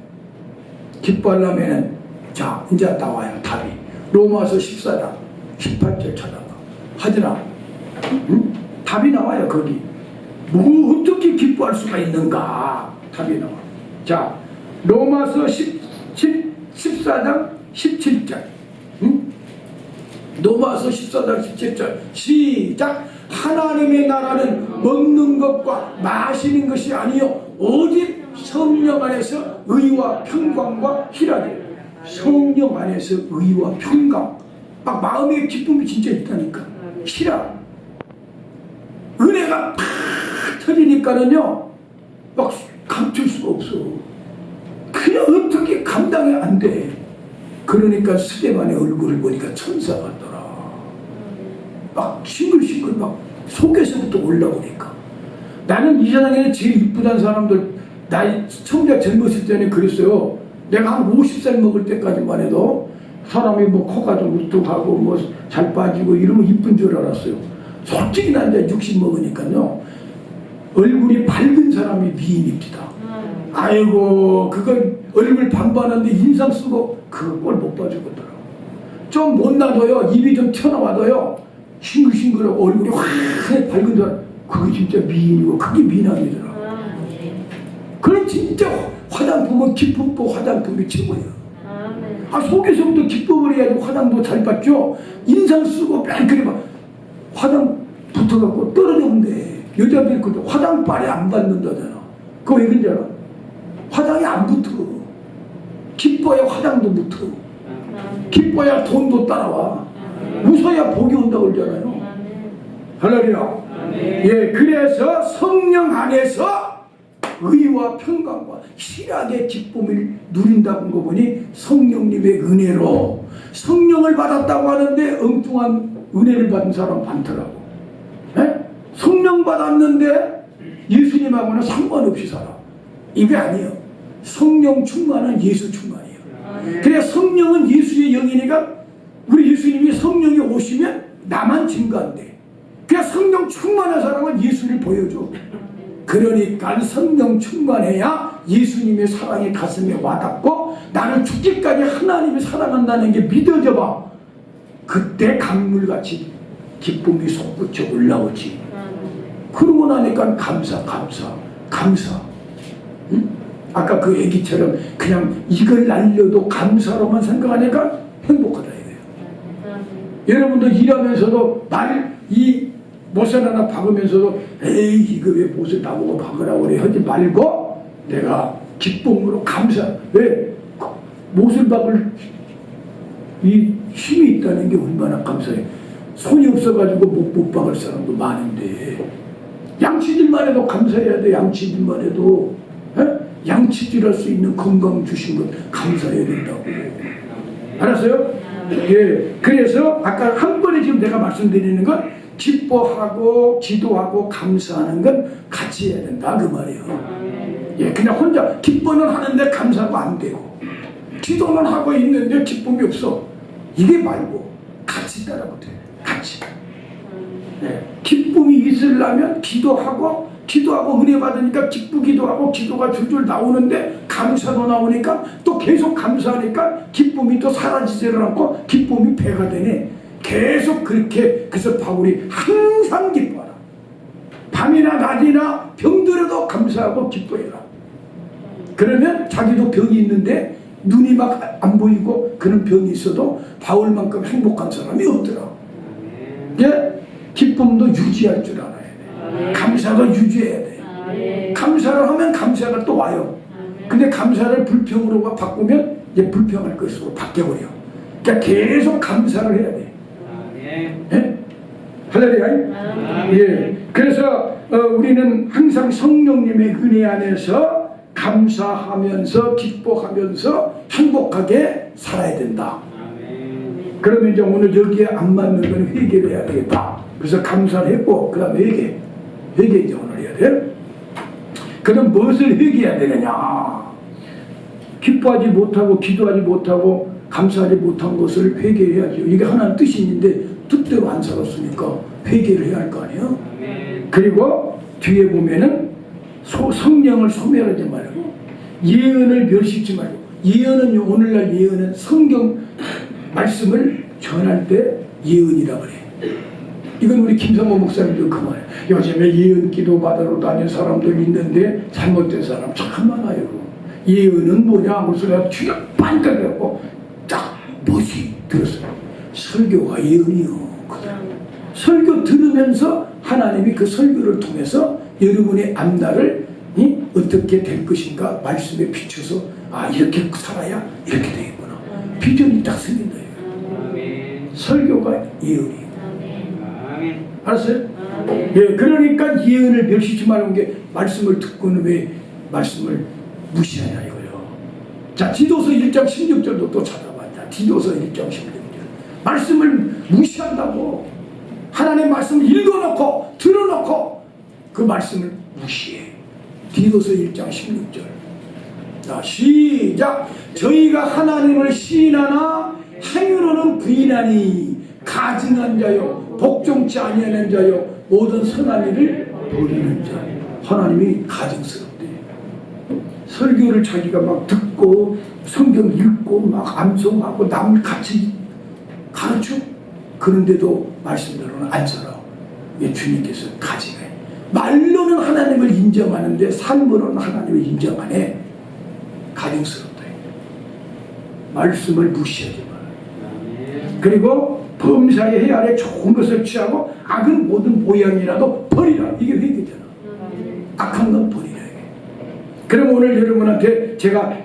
기뻐하려면 자 이제 나와요. 답이 로마서 14장 18절 찾아봐. 하지라. 응? 답이 나와요. 거기 뭐 어떻게 기뻐할 수가 있는가 답이 나와. 자 로마서 14장 17절. 응? 로마서 14장 17절 시작. 하나님의 나라는 먹는 것과 마시는 것이 아니요 오직 성령 안에서 의와 평강과 희락이. 성령 안에서 의와 평강, 막 마음의 기쁨이 진짜 있다니까. 희락, 은혜가 팍 터지니까는요 막 감출 수가 없어. 그냥 어떻게 감당이 안 돼. 그러니까 스데반의 얼굴을 보니까 천사 같더라. 막 싱글싱글 막 속에서부터 올라오니까. 나는 이 세상에 제일 이쁘다는 사람들, 나이 청자 젊었을 때는 그랬어요. 내가 한 50살 먹을 때까지만 해도 사람이 뭐 코가 좀 우뚝하고 뭐 잘 빠지고 이러면 이쁜 줄 알았어요. 솔직히 나 이제 60 먹으니까요 얼굴이 밝은 사람이 미인입니다. 아이고 그걸 얼굴 반반한데 인상 쓰고 그걸 꼴 못 봐주겠더라고. 좀 못나도요 입이 좀 튀어나와도요 싱글싱글하고 얼굴이 확 밝은 사람, 그게 진짜 미인이고 그게 미남이더라. 그럼 진짜 화장품은 기쁨도 화장품이 최고예요. 아 속에서부터 기쁨을 해야지 화장도 잘 받죠. 인상 쓰고 뺑그리 막 화장 붙어갖고 떨어졌는데 여자들이 그때 화장빨이 안 받는다잖아. 그거 왜 그런지 알아? 화장이 안 붙어. 기뻐야 화장도 붙어. 기뻐야 돈도 따라와. 웃어야 복이 온다고 그러잖아요. 할렐루야. 예, 그래서 성령 안에서 의와 평강과 희락의 기쁨을 누린다는 거 보니 성령님의 은혜로 성령을 받았다고 하는데 엉뚱한 은혜를 받은 사람 많더라고. 네? 성령 받았는데 예수님하고는 상관없이 살아. 이게 아니에요. 성령 충만은 예수 충만이에요. 그래야 성령은 예수의 영이니까 우리 예수님이 성령이 오시면 나만 증거한대. 그냥 성령 충만한 사람은 예수를 보여줘. 그러니까 성령 충만해야 예수님의 사랑이 가슴에 와닿고 나는 죽기까지 하나님이 사랑한다는 게 믿어져 봐. 그때 강물같이 기쁨이 솟구쳐 올라오지. 그러고 나니까 감사. 응? 아까 그 애기처럼 그냥 이걸 날려도 감사로만 생각하니까 행복하다 이거예요. 여러분도 일하면서도 이 못을 하나 박으면서도 에이 이거 왜 못을 나보고 박으라고 그래 하지 말고 내가 기쁨으로 감사. 왜? 못을 박을 이 힘이 있다는 게 얼마나 감사해. 손이 없어가지고 못 박을 사람도 많은데 양치질만 해도 감사해야 돼. 양치질만 해도 양치질할 수 있는 건강 주신 것 감사해야 된다고. 알았어요? 예. 그래서 아까 한 번에 지금 내가 말씀드리는 건 기뻐하고 기도하고 감사하는 건 같이 해야 된다 그 말이에요. 예, 그냥 혼자 기뻐는 하는데 감사가 안 되고 기도는 하고 있는데 기쁨이 없어. 이게 말고 같이 따라붙어야 돼. 같이. 예, 기쁨이 있으려면 기도하고 은혜 받으니까 기쁘기도 하고 기도가 줄줄 나오는데 감사도 나오니까 또 계속 감사하니까 기쁨이 또 사라지지를 않고 기쁨이 배가 되네. 계속 그렇게. 그래서 바울이 항상 기뻐하라. 밤이나 낮이나 병들어도 감사하고 기뻐해라. 그러면 자기도 병이 있는데 눈이 막 안 보이고 그런 병이 있어도 바울만큼 행복한 사람이 없더라. 예? 기쁨도 유지할 줄 알아야 돼. 감사도 유지해야 돼. 감사를 하면 감사가 또 와요. 근데 감사를 불평으로 바꾸면 이제 불평할 것으로 바뀌어버려. 그러니까 계속 감사를 해야 돼. 예? 할렐루야. 예. 그래서 우리는 항상 성령님의 은혜 안에서 감사하면서 기뻐하면서 행복하게 살아야 된다. 그러면 이제 오늘 여기에 안 맞는 건 회개를 해야 되겠다. 그래서 감사를 했고 그 다음에 회개 이제 오늘 해야 돼. 그럼 무엇을 회개해야 되느냐? 기뻐하지 못하고 기도하지 못하고 감사하지 못한 것을 회개해야죠. 이게 하나는 뜻이 있는데 뜻대로 안 살았으니까 회개를 해야 할 거 아니에요. 그리고 뒤에 보면은 성령을 소멸하지 말고 예언을 멸시지 말고. 예언은 오늘날 예언은 성경 말씀을 전할 때 예언이라 그래. 이건 우리 김성모 목사님도 그 말이에요. 요즘에 예언 기도 받으러 다니는 사람들 있는데 잘못된 사람 참 많아요. 예언은 뭐냐? 그래서 내가 귀가 반짝이고 딱 뭐지? 들었어요. 설교가 예언이요. 설교 들으면서 하나님이 그 설교를 통해서 여러분의 앞날을 어떻게 될 것인가 말씀에 비춰서 아 이렇게 살아야 이렇게 되겠구나. 비전이 딱 생긴다. 설교가 예언이에요. 알았어요? 예, 그러니까 예언을 멸시지 말라는 게 말씀을 듣고는 왜 말씀을 무시하냐 이거요. 자, 디도서 1장 16절도 또 찾아봤냐. 디도서 1장 16절. 말씀을 무시한다고. 하나님의 말씀을 읽어놓고 들어놓고 그 말씀을 무시해. 디도서 1장 16절. 자, 시작. 저희가 하나님을 시인하나 행위로는 부인하니 가증한 자요 복종치 아니하는 자요 모든 선한 일을 버리는 자. 하나님이 가증스럽대. 설교를 자기가 막 듣고 성경 읽고 막 암송하고 남을 같이 가르쳐. 그런데도 말씀대로는 안 살아. 왜? 주님께서 가증해. 말로는 하나님을 인정하는데 삶으로는 하나님을 인정 안 해. 가증스럽다. 말씀을 무시하지 마. 그리고 범사에 해야 할 좋은 것을 취하고 악은 모든 모양이라도 버리라. 이게 회개잖아. 악한 건 버리라. 그럼 오늘 여러분한테 제가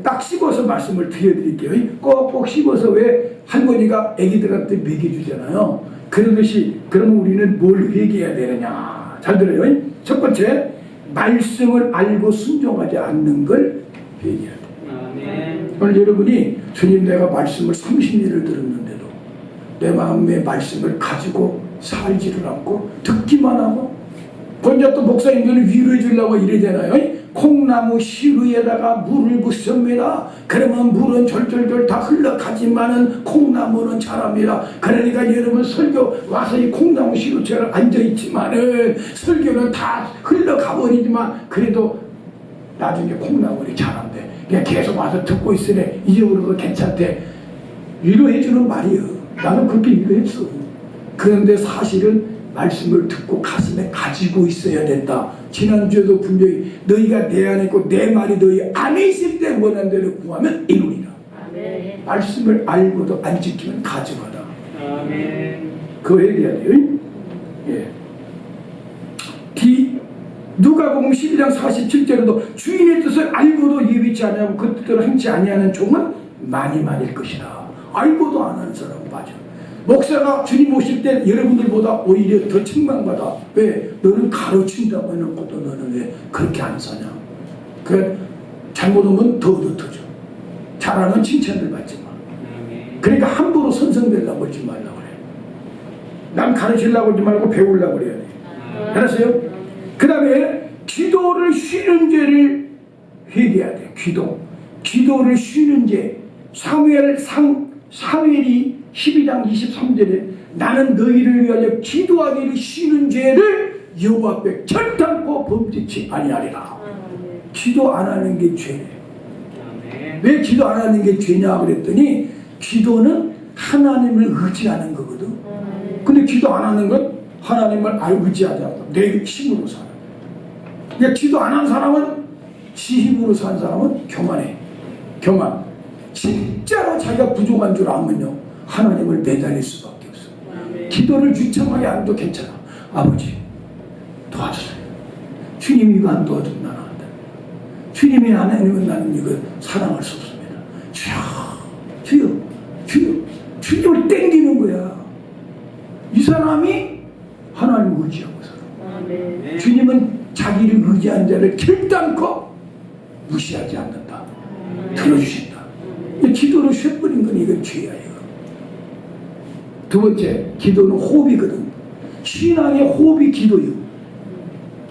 딱 씹어서 말씀을 드려드릴게요. 꼭꼭 씹어서 왜 할머니가 애기들한테 먹여주잖아요. 그러듯이 그러면 우리는 뭘 회개해야 되느냐. 잘 들어요. 첫 번째, 말씀을 알고 순종하지 않는 걸 회개해야 돼. 오늘 여러분이 주님 내가 말씀을 30년을 들었는데도 내 마음의 말씀을 가지고 살지를 않고 듣기만 하고 혼자 또 목사님들은 위로해 주려고 이러잖아요. 콩나무 시루에다가 물을 붓습니다. 그러면 물은 절절절 다 흘러가지만은 콩나무는 자랍니다. 그러니까 여러분 설교 와서 이 콩나무 시루처럼 앉아있지만은 설교는 다 흘러가버리지만 그래도 나중에 콩나물이 자란대. 그냥 계속 와서 듣고 있으래. 이제부터도 괜찮대. 위로해주는 말이에요. 나는 그렇게 위로했어. 그런데 사실은 말씀을 듣고 가슴에 가지고 있어야 된다. 지난주에도 분명히 너희가 내 안에 있고 내 말이 너희 안에 있을 때 원하는 대로 구하면 이루리라. 아멘. 말씀을 알고도 안 지키면 가증하다. 아멘. 그거 얘기해야 돼요. 예. 누가복음 12장 47절에도 주인의 뜻을 알고도 예비치 아니하고 그 뜻대로 행치 아니하는 종은 많을 것이다. 알고도 안 하는 사람은 빠져. 목사가 주님 오실 때 여러분들보다 오히려 더 책망받아. 왜? 너는 가르친다고 해놓고도 너는 왜 그렇게 안 사냐? 그래, 잘못하면 더 터져. 잘하면 칭찬을 받지 마. 그러니까 함부로 선성되려고 하지 말라고 그래. 남 가르치려고 하지 말고 배우려고 그래야 돼. 알았어요? 그 다음에 기도를 쉬는 죄를 회개해야 돼. 기도를 쉬는 죄. 사무엘이 12장 23절에 나는 너희를 위하여 기도하기를 쉬는 죄를 여호와 앞에 결단코 범죄치 아니하리라. 기도 안 하는 게 죄래. 왜 기도 안 하는 게 죄냐 그랬더니 기도는 하나님을 의지하는 거거든. 근데 기도 안 하는 건 하나님을 의지하지 않고 내 힘으로 살아. 그러니까 기도 안 한 사람은 지 힘으로 산 사람은 교만해. 교만. 진짜로 자기가 부족한 줄 알면요 하나님을 매달릴 수밖에 없어. 기도를 주청하게 안 해도 괜찮아. 아버지 도와주세요. 주님이 이거 안 도와주면 나는 안 돼. 주님이 안 해주면 나는 이거 사랑할 수 없습니다. 주여 주님을 땡기는 거야. 이 사람이 하나님을 의지하고 살아. 주님은 자기를 의지한 자를 결단코 무시하지 않는다. 들어주신다. 기도를 쉬어버린 건 이건 죄야. 이거. 두 번째, 기도는 호흡이거든. 신앙의 호흡이 기도예요.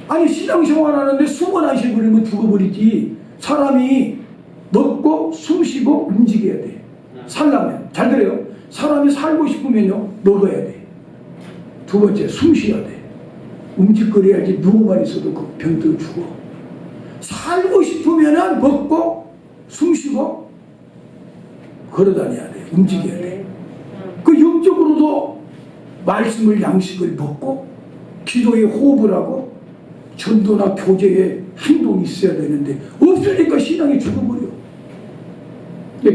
아니 신앙생활 하는데 숨을 안 쉬어버리면 죽어버리지. 사람이 먹고 숨 쉬고 움직여야 돼. 살려면. 잘 들어요. 사람이 살고 싶으면요 먹어야 돼. 두 번째, 숨 쉬어야 돼. 움직거려야지. 누워만 있어도 그 병들어 죽어. 살고 싶으면은 먹고 숨 쉬고 걸어다녀야 돼. 움직여야 돼. 그 영적으로도 말씀을 양식을 먹고 기도에 호흡을 하고 전도나 교제에 행동이 있어야 되는데 없으니까 신앙이 죽어버려.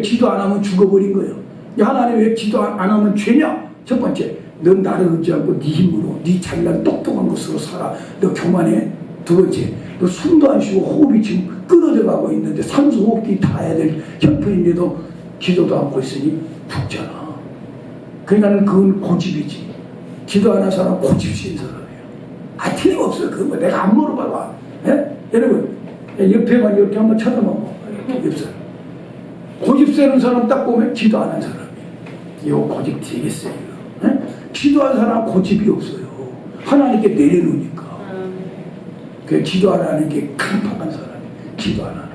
기도 안 하면 죽어버린 거예요. 하나님 왜 기도 안 하면 죄냐? 첫 번째, 넌 나를 의지하고 네 힘으로 네 잘난 똑똑한 것으로 살아. 너 교만해. 두 번째, 너 숨도 안 쉬고 호흡이 지금 끊어져 가고 있는데 산소 호흡기 닿아야 될 형편인데도 기도도 안 하고 있으니 죽잖아. 그러니까 그건 고집이지. 기도 안 하는 사람은 고집신 사람이에요. 틀림없어요. 그거 내가 안 물어봐봐. 예? 여러분 옆에만 이렇게 한번 쳐다봐봐. 옆 사람 고집 세는 사람 딱 보면 기도 안 한 사람이에요. 이거 고집 되게 세요. 예? 기도한 사람 고집이 없어요. 하나님께 내려놓으니까. 그 기도 안 하는 게 강팍한 사람이에요. 기도 안 하는.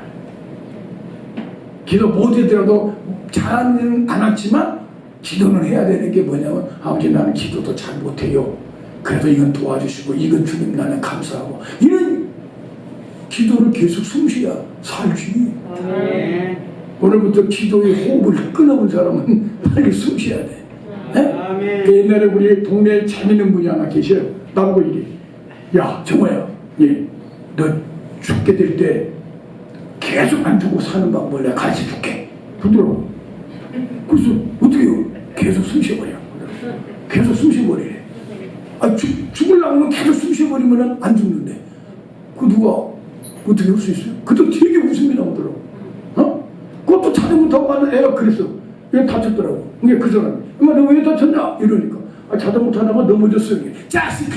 기도 못하더라도 잘하는 안 했지만 기도는 해야 되는 게 뭐냐면 아버지 나는 기도도 잘 못해요. 그래도 이건 도와주시고 이건 주님 나는 감사하고 이런 기도를 계속 숨쉬어야 살지. 오늘부터 기도의 호흡을 끊어본 사람은 빨리 숨쉬어야 돼. 그 옛날에 우리 동네에 재밌는 분이 하나 계셔요. 나보고 이래. 야 정호야, 너 죽게 될 때 계속 안 죽고 사는 방법을 내가 가르쳐줄게. 그러더라고. 그래서 어떻게 해요? 계속 숨 쉬어버려. 계속 숨 쉬어버리래. 죽으려면 계속 숨 쉬어버리면 안 죽는데. 그 누가 어떻게 할 수 있어요? 그것도 되게 웃음이 나오더라고. 그것도 자전거 타고 가는 애가 그랬어. 얘 다쳤더라고. 그 사람, 엄마 너 왜 다쳤냐? 이러니까. 자전거 타다가 넘어졌어. 자식,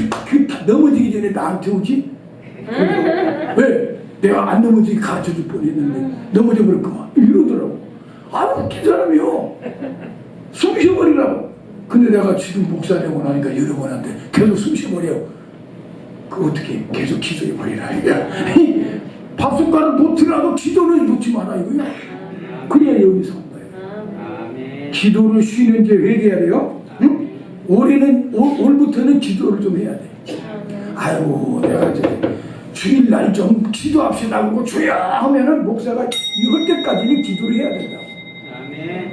넘어지기 전에 나한테 오지? 왜? 내가 안 넘어지게 가르쳐줄 뻔했는데 넘어져 버렸구만. 이러더라고. 그 사람이요. 숨 쉬어버리라고. 근데 내가 지금 목사 되고 나니까 여러 번 한데 계속 숨 쉬어버려. 그 어떻게 계속 기도해 버리라. 밥숟가락 놓더라도 기도는 놓지 마라 이거야. 그래야 여기서 한 거예요. 기도를 쉬는 게 회개해야 돼요. 응? 올부터는 기도를 좀 해야 돼. 아이고 내가 이제 주일날 좀 기도합시다 하고 주여 하면은 목사가 이럴 때까지는 기도를 해야 된다고.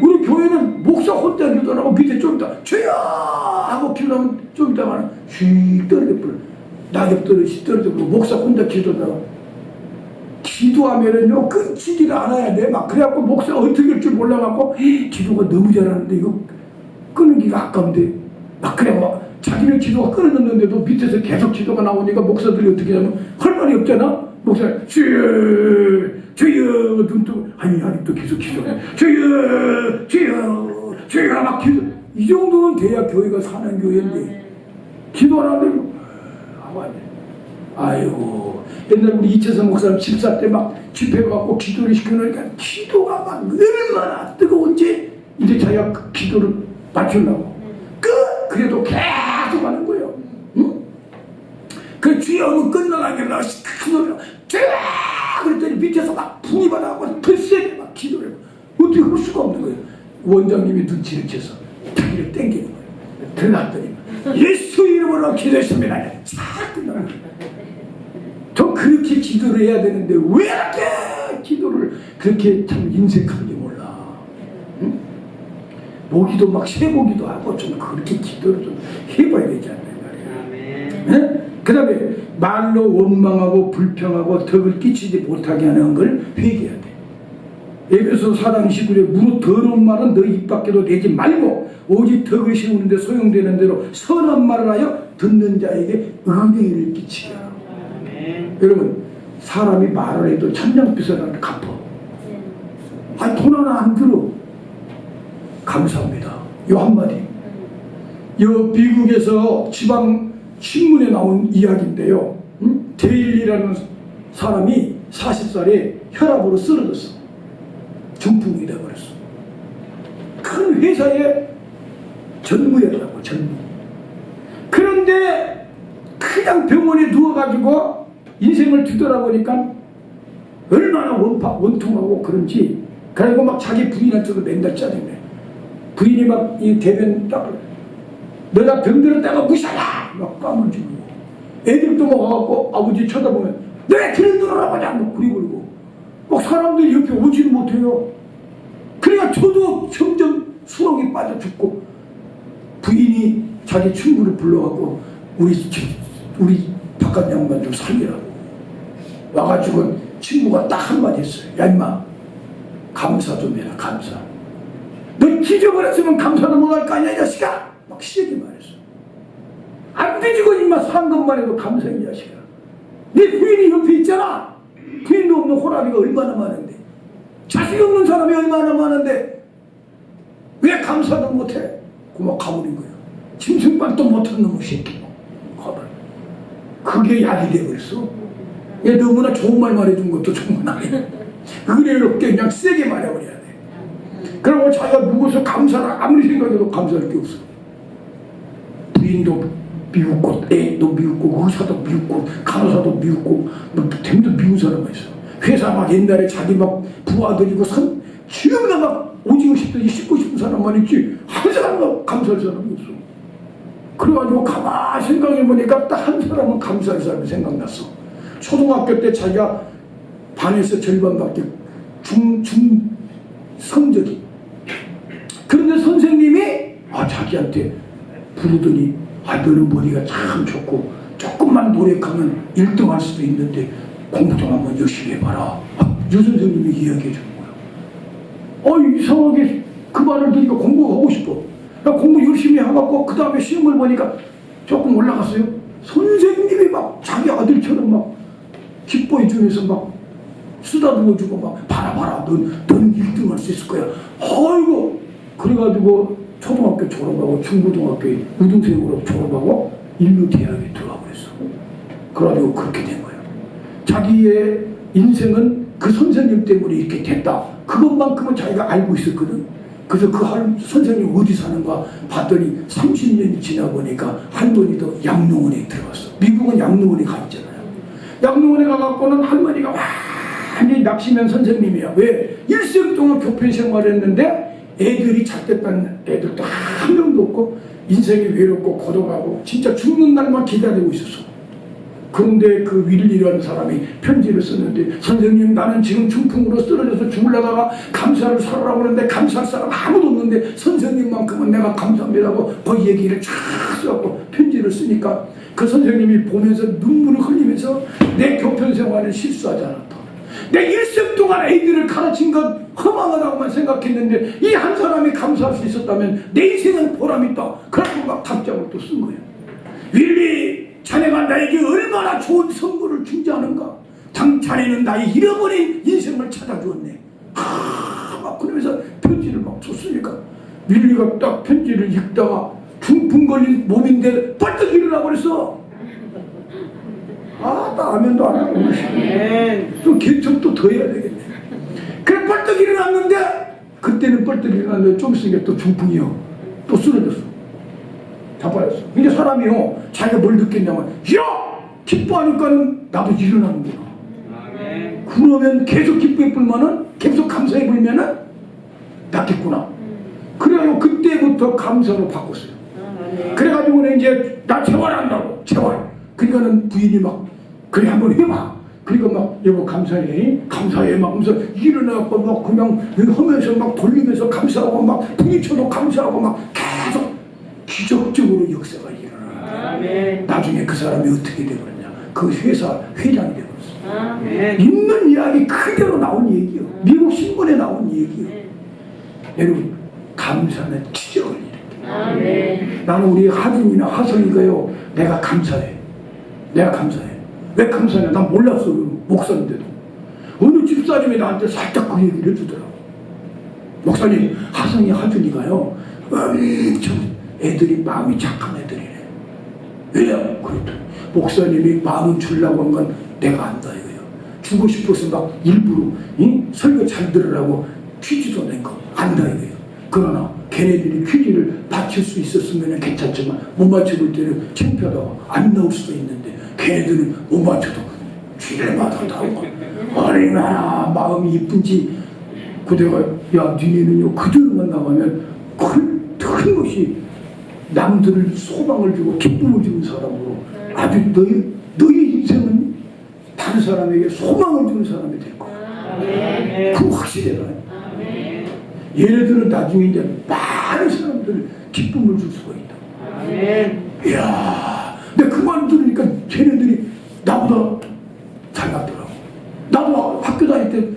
우리 교회는 목사 혼자 기도하고 밑에 좀 있다 주여 하고 기도하면 좀 있다가는 휙 떨어져 버려. 낙엽 떨어지 떨어져 버려. 목사 혼자 기도하다가 기도하면은요 끊지를 않아야 돼. 막 그래갖고 목사가 어떻게 할 줄 몰라갖고 기도가 너무 잘하는데 이거 끊기가 아까운데 막 그래 막 자기는 기도가 끊어졌는데도 밑에서 계속 기도가 나오니까 목사들이 어떻게 하냐면 할 말이 없잖아. 목사님 주여 주여 눈 뜨고 아니 또 계속 기도해. 주여 주여 주여 막 기도. 이 정도는 돼야 교회가 사는 교회인데 기도 안 하면 아이고 옛날 우리 이채성 목사님 집사 때 막 집회 갖고 기도를 시켜놓으니까 기도가 막 얼마나 뜨거운지 이제 자기가 그 기도를 맞추려고 그래도 계속 하는 거예요. 응? 그 주여는 끝나가게 나 기도를 쫙 그랬더니 밑에서 막 분이 받아가고 더 세게 막 기도를 어떻게 할 수가 없는 거예요. 원장님이 눈치를 채서 자기를 땡기는 거예요. 들어갔더니 예수 이름으로 기도했습니다. 싹 끝나는 거예요. 저 그렇게 기도를 해야 되는데 왜 이렇게 기도를 그렇게 참 인색한지 몰라. 응? 모기도 막 새보기도 하고 좀 그렇게 기도를 좀 해봐야 되지 않나 말이야. 네? 그 다음에 말로 원망하고 불평하고 덕을 끼치지 못하게 하는 걸 회개해야 돼. 에베소 4장 19절에 무릇 더러운 말은 너희 입 밖에도 내지 말고 오직 덕을 세우는데 소용되는 대로 선한 말을 하여 듣는 자에게 은혜를 끼치게 하라. 여러분 사람이 말을 해도 천냥빚을 갚아. 아니 돈 하나 안 들어. 감사합니다. 요 한마디. 요 미국에서 지방 신문에 나온 이야기인데요. 데일리라는 사람이 40살에 혈압으로 쓰러졌어. 중풍이 돼버렸어. 큰 회사의 전무였다고. 전무. 그런데 그냥 병원에 누워가지고 인생을 뒤돌아보니까 얼마나 원통하고 그런지. 그리고 막 자기 부인한테도 맨날 짜증내. 부인이 막 이 대변 딱 내가 병들었다가 무시하라 막 까물지고 애들도 막 와갖고 아버지 쳐다보면 왜 그런 눈을 하냐 막 부리고 막 사람들이 옆에 오지는 못해요. 그러니까 저도 점점 수렁에 빠져 죽고 부인이 자기 친구를 불러갖고 우리 바깥 양반 좀 살리라고 와가지고 친구가 딱 한마디 했어요. 야 임마 감사 좀 해라. 감사. 너 뒤져버렸으면 감사도 못할 거 아니야 이 자식아. 막 시적이 말했어. 안 뒤지고 임마 산 것만 해도 감사해 이 자식아. 네 부인이 옆에 있잖아. 부인도 없는 호랑이가 얼마나 많은데 자식 없는 사람이 얼마나 많은데 왜 감사도 못해. 고막 가버린 거야. 짐승발도 못한 놈의 새끼. 가버려. 그게 약이 돼버렸어. 얘 너무나 좋은 말 말해준 것도 좋은 말 아니야. 은혜롭게 그냥 세게 말해버려야 돼. 그리고 자기가 누구서 감사를 아무리 생각해도 감사할 게 없어. 부인도 미웠고 애도 미웠고 의사도 미웠고 간호사도 미웠고 뭐 댐도 미운 사람이 있어. 회사 막 옛날에 자기 막 부하들이고 지금도 막 오징어 씹듯이 씹고 싶은 사람만 있지 한 사람도 감사할 사람이 없어. 그래가지고 가만히 생각해보니까 딱 한 사람은 감사할 사람이 생각났어. 초등학교 때 자기가 반에서 절반밖에 성적이. 그런데 선생님이 자기한테 부르더니 너는 머리가 참 좋고 조금만 노력하면 1등 할 수도 있는데 공부 좀 한번 열심히 해봐라. 유 선생님이 이야기해 주는 거야. 이상하게 그 말을 들으니까 공부하고 싶어. 공부 열심히 해갖고 그 다음에 시험을 보니까 조금 올라갔어요. 선생님이 막 자기 아들처럼 막 기뻐해 주면서 막 쓰다듬어주고 막 봐라 넌 1등 할 수 있을 거야. 아이고 그래가지고 초등학교 졸업하고 중고등학교 우등생으로 졸업하고 인류 대학에 들어가 버렸어. 그래가지고 그렇게 된 거예요. 자기의 인생은 그 선생님 때문에 이렇게 됐다. 그것만큼은 자기가 알고 있었거든. 그래서 그 선생님 어디 사는가 봤더니 30년이 지나 보니까 할머니도 양로원에 들어갔어. 미국은 양로원에 가 있잖아요. 양로원에 가갖고는 할머니가 완전히 낙심한 선생님이야. 왜? 일생 동안 교편 생활했는데 애들이 잘됐다는 애들도 한 명도 없고 인생이 외롭고 고독하고 진짜 죽는 날만 기다리고 있었어. 그런데 그 윌리라는 사람이 편지를 썼는데 선생님 나는 지금 중풍으로 쓰러져서 죽으려다가 감사를 살으라고 하는데 감사할 사람 아무도 없는데 선생님만큼은 내가 감사합니다고 그 얘기를 쫙 써갖고 편지를 쓰니까 그 선생님이 보면서 눈물을 흘리면서 내 교편 생활을 실수하지 않았다. 내 일생 동안 애들을 가르친 것 허망하다고만 생각했는데 이 한 사람이 감사할 수 있었다면 내 인생은 보람있다. 그래서 막 답장을 또 쓴 거예요. 윌리, 자네가 나에게 얼마나 좋은 선물을 준지 않은가. 자네는 나의 잃어버린 인생을 찾아주었네. 막 그러면서 편지를 막 줬으니까 윌리가 딱 편지를 읽다가 중풍 걸린 몸인데 벌떡 일어나 버렸어. 나 아멘도 안 하고 또 개척도 더 해야 되겠네. 그래 벌떡 일어났는데, 그때는 벌떡 일어났는데 좀 있으니까 또 중풍이요. 또 쓰러졌어. 자빠졌어. 근데 사람이요, 자기가 뭘 느꼈냐면, 기뻐하니까는 나도 일어나는구나. 그러면 계속 기뻐해 불면은, 계속 감사해 불면은 낫겠구나. 그래요. 그때부터 감사로 바꿨어요. 그래가지고는 이제 나 재활한다고. 재활. 그러니까는 부인이 막 그래 한번 해봐. 그러니까 막 여보 감사해 막 하면서 일어나고 막 그냥 하면서 막 돌리면서 감사하고 막 부딪혀도 감사하고 막 계속 기적적으로 역사가 일어나. 나중에 그 사람이 어떻게 되버렸냐. 그 회사 회장이 되버렸어. 있는 이야기 그대로 나온 얘기요. 미국 신문에 나온 얘기요. 여러분, 감사는 기적을 일으켜. 나는 우리 하준이나 하성이가요, 내가 감사해. 내가 감사해. 왜 감사해? 난 몰랐어. 목사인데도. 어느 집사님이 나한테 살짝 그 얘기를 해주더라고. 목사님, 하성이 하준이가요, 참 애들이 마음이 착한 애들이래. 왜요? 그랬더니 목사님이 마음 주려고 한 건 내가 안다 이거예요. 주고 싶어서 막 일부러 설교 잘 들으라고 퀴즈도 낸 거 안다 이거예요. 그러나 걔네들이 퀴즈를 맞출 수 있었으면 괜찮지만 못 맞춰볼 때는 창피하다고 안 나올 수도 있는데, 걔네들은 못 맞춰도 쥐레마다 나오고 얼마나 마음이 이쁜지. 그대가 야 니네는요 그대로만 나가면 큰 것이 남들을 소망을 주고 기쁨을 주는 사람으로 아주 너희 인생은 다른 사람에게 소망을 주는 사람이 될 거야. 그거 확실해요. 얘네들은 나중에 이제 많은 사람들 기쁨을 줄 수가 있다. 이야, 근데 그 말 들으니까 걔네들이 나보다 잘났더라고. 나도 학교 다닐 때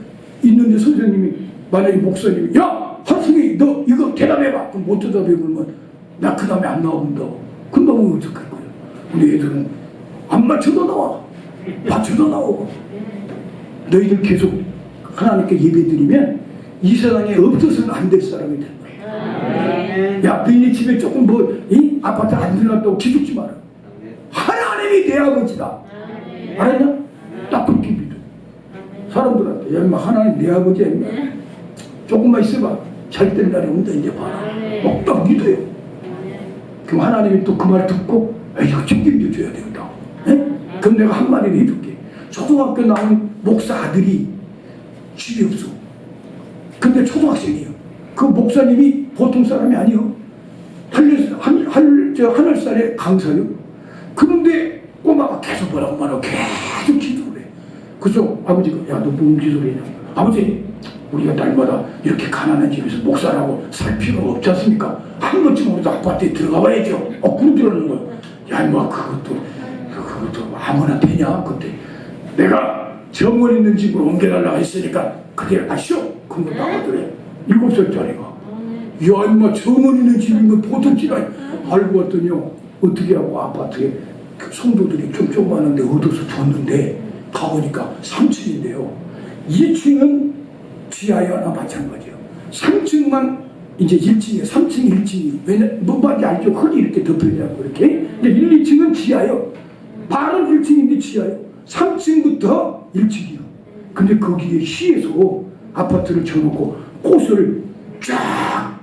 있는데 선생님이 만약에 목사님이 야 하승이 너 이거 대답해봐. 그럼 못 대답해보면 나 그 다음에 안 나온다고. 그럼 어떡할 거야. 우리 애들은 안 맞춰도 나와. 맞춰도 나오고. 너희들 계속 하나님께 예배드리면 이 세상에 없어서는 안 될 사람이 될 거야. 야, 너희 집에 조금 이 아파트 안 들어갔다고 기죽지 마라. 하나님이 내 아버지다. 알았냐? 딱 그렇게 믿어. 사람들한테 야, 인마 하나님 내 아버지야. 인마. 조금만 있어봐. 잘 될 날이 온다. 이제 봐라. 딱 믿어요. 그럼 하나님이 또 그 말 듣고 이거 책임져 줘야 된다. 그럼 내가 한 마디를 해줄게. 초등학교 나온 목사 아들이 집이 없어. 근데 초등학생이에요. 그 목사님이 보통 사람이 아니요. 하늘살에 강사요. 그런데 꼬마가 계속 뭐라고 말하고 계속 기도를 해. 그래서 아버지가 야 너 뭔 기도를 했냐. 아버지 우리가 날마다 이렇게 가난한 집에서 목사라고 살 필요가 없지 않습니까? 한 번쯤으로도 아파트에 들어가 봐야죠. 그러더라는 거야. 야 인마 그것도 아무나 되냐. 그때 내가 정원 있는 집으로 옮겨달라고 했으니까 그게 아시오? 그거 나가더래. 7살짜리가. 야 인마 정원 있는 집인 거 보통 집 아니. 알고 봤더니요 어떻게 하고 아파트에 그 성도들이 좀 조그마한데 얻어서 줬는데 가보니까 3층인데요 2층은 지하에 하나 마찬가지예요. 3층만 이제 1층이에요. 3층 1층이 왜냐 뭔 말인지 알죠? 흙이 이렇게 덮여져 있고 이렇게. 근데 1, 2층은 지하요. 바로 1층인데 지하요. 3층부터 1층이요. 근데 거기에 시에서 아파트를 쳐놓고 꽃을 쫙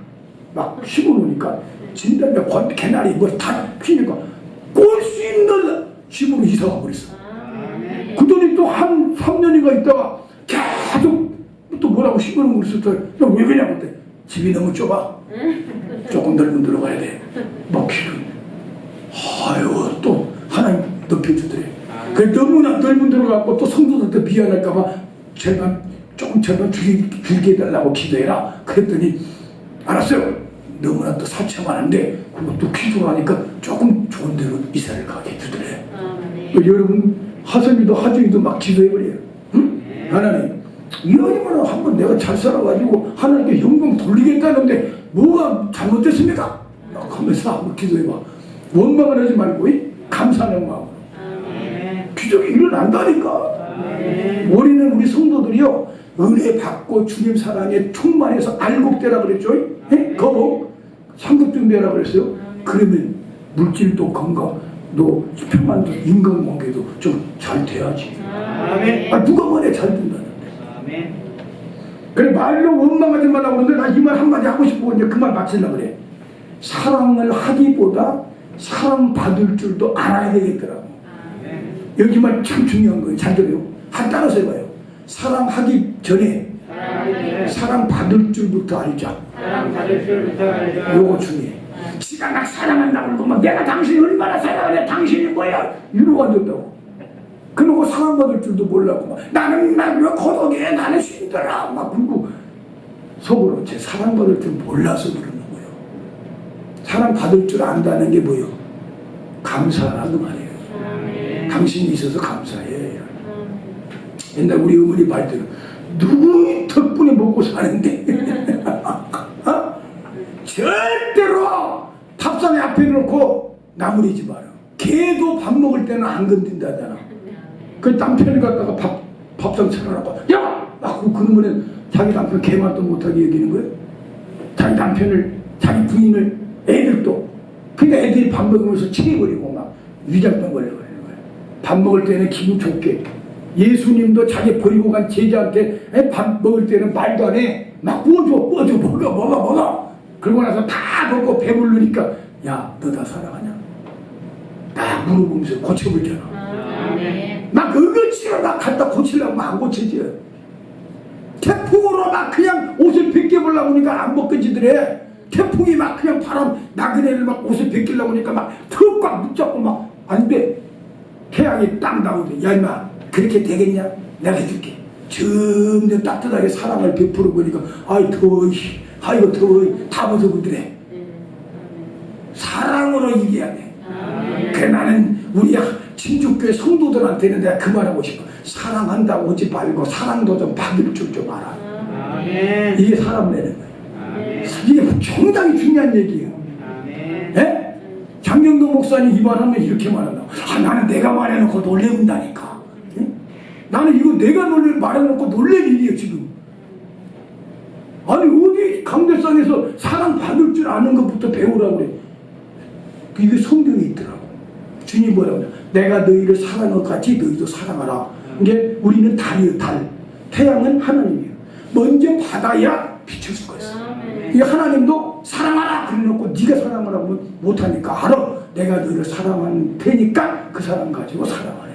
막 심어놓으니까 진달래 개나리 뭐 다 피니까 꼴 수 있는 집으로 이사가 버렸어. 그더니 또 한 3년이가 있다가 계속 또 뭐라고 심어놓은 걸 있었더니 왜 그러냐고 그때 집이 너무 좁아. 조금 넓은 데로 가야 돼. 막 필요해. 아유 또 하나님 높여주더래. 그 너무나 넓은 데로 가고 또 성도들한테 미안할까봐 절반 줄게 해달라고 기도해라. 그랬더니 알았어요. 너무나 또 사채만한데 그것도 기도를 하니까 조금 좋은 데로 이사를 가게 해주더래. 여러분 하성이도 하준이도 막 기도해버려요. 응? 하나님 이 아이만 한번 내가 잘 살아가지고 하나님께 영광 돌리겠다는데 뭐가 잘못됐습니까? 하면서 한번 기도해봐. 원망을 하지 말고 감사하는 마음으로. 아멘. 기적이 일어난다니까. 아멘. 우리는 우리 성도들이요, 은혜 받고 주님 사랑에 충만해서 알곡되라 그랬죠. 거복 상급 준비하라 그랬어요. 그러면 물질도 건강도 평안도 인간관계도 좀 잘 돼야지. 아멘. 누가 말해 잘 된다는데. 아멘. 그래, 말로 원망하지 말라고 그러는데 나 이 말 한마디 하고 싶고 이제 그 말 마치려고 그래. 사랑을 하기보다 사랑받을 줄도 알아야 되겠더라고. 아멘. 여기 말 참 중요한 거예요. 잘 들어요. 한 따라서 해봐요. 사랑하기 전에 사랑받을 줄부터 알자. 사랑 받을 줄부터 알자. 요거 중요해. 지가 나 사랑한다고 그러고 막 내가 당신이 얼마나 사랑해, 당신이 뭐야, 이러고 안 된다고. 그러고 사랑받을 줄도 몰라고 막 나는 왜 고독해, 나는 힘들어 막 그러고 속으로 제 사랑받을 줄 몰라서 그러는 거예요. 사랑받을 줄 안다는 게 뭐예요? 감사라는 말이에요. 아멘. 당신이 있어서 감사해. 옛날 우리 어머니 말대로 누구 덕분에 먹고 사는데 어? 절대로 밥상에 앞에 놓고 나무리지 마라. 개도 밥 먹을 때는 안 건든다잖아. 그 남편을 갖다가 밥상 차려놓고 야! 막 그러면 자기 남편 개만도 못하게 여기는 거예요. 자기 남편을, 자기 부인을, 애들도. 그러니까 애들이 밥 먹으면서 체해버리고 막 위장병 걸려버리는 거예요. 밥 먹을 때는 기분 좋게. 예수님도 자기 버리고 간 제자한테 밥 먹을 때는 말도 안 해. 막 구워줘, 먹어. 그러고 나서 다 먹고 배부르니까 야, 너 나 사랑하냐? 딱 물어보면서 고쳐버리잖아. 아멘. 막 어거지로 막 갖다 고치려고 막 안 고쳐져. 태풍으로 막 그냥 옷을 벗겨보려고 하니까 안 벗겨지더래. 태풍이 막 그냥 바람 나그네를 막 옷을 벗기려고 하니까 막 턱 꽉 붙잡고 막 안 돼. 태양이 딱 나오더니 야 임마 그렇게 되겠냐? 내가 해줄게. 점점 따뜻하게 사랑을 베풀어 보니까 아이 더워, 아이고 더워, 다 벗어보더래. 사랑으로 이겨야 돼. 그래 나는 우리 친족교회 성도들한테는 내가 그 말하고 싶어. 사랑한다고 오지 말고 사랑도 좀 받을 줄 좀 알아. 아멘. 이게 사람 내는 거예요. 아멘. 이게 상당히 중요한 얘기예요. 아멘. 예? 장경동 목사님 이 말하면 이렇게 말한다. 나는 내가 말해놓고 놀래운다니까. 예? 나는 이거 내가 말해놓고 놀랄 일이에요 지금. 아니 어디 강대상에서 사랑 받을 줄 아는 것부터 배우라고 그래. 이게 성경에 있더라고. 주님 뭐라고 그래? 내가 너희를 사랑한 것 같이 너희도 사랑하라. 이게 우리는 달이에요, 달. 태양은 하나님이에요. 먼저 받아야 비출 수가 있어. 이 하나님도 사랑하라 그래놓고 네가 사랑하라고 하면 못하니까 알아. 내가 너희를 사랑한 테니까 그 사랑 가지고 사랑하래.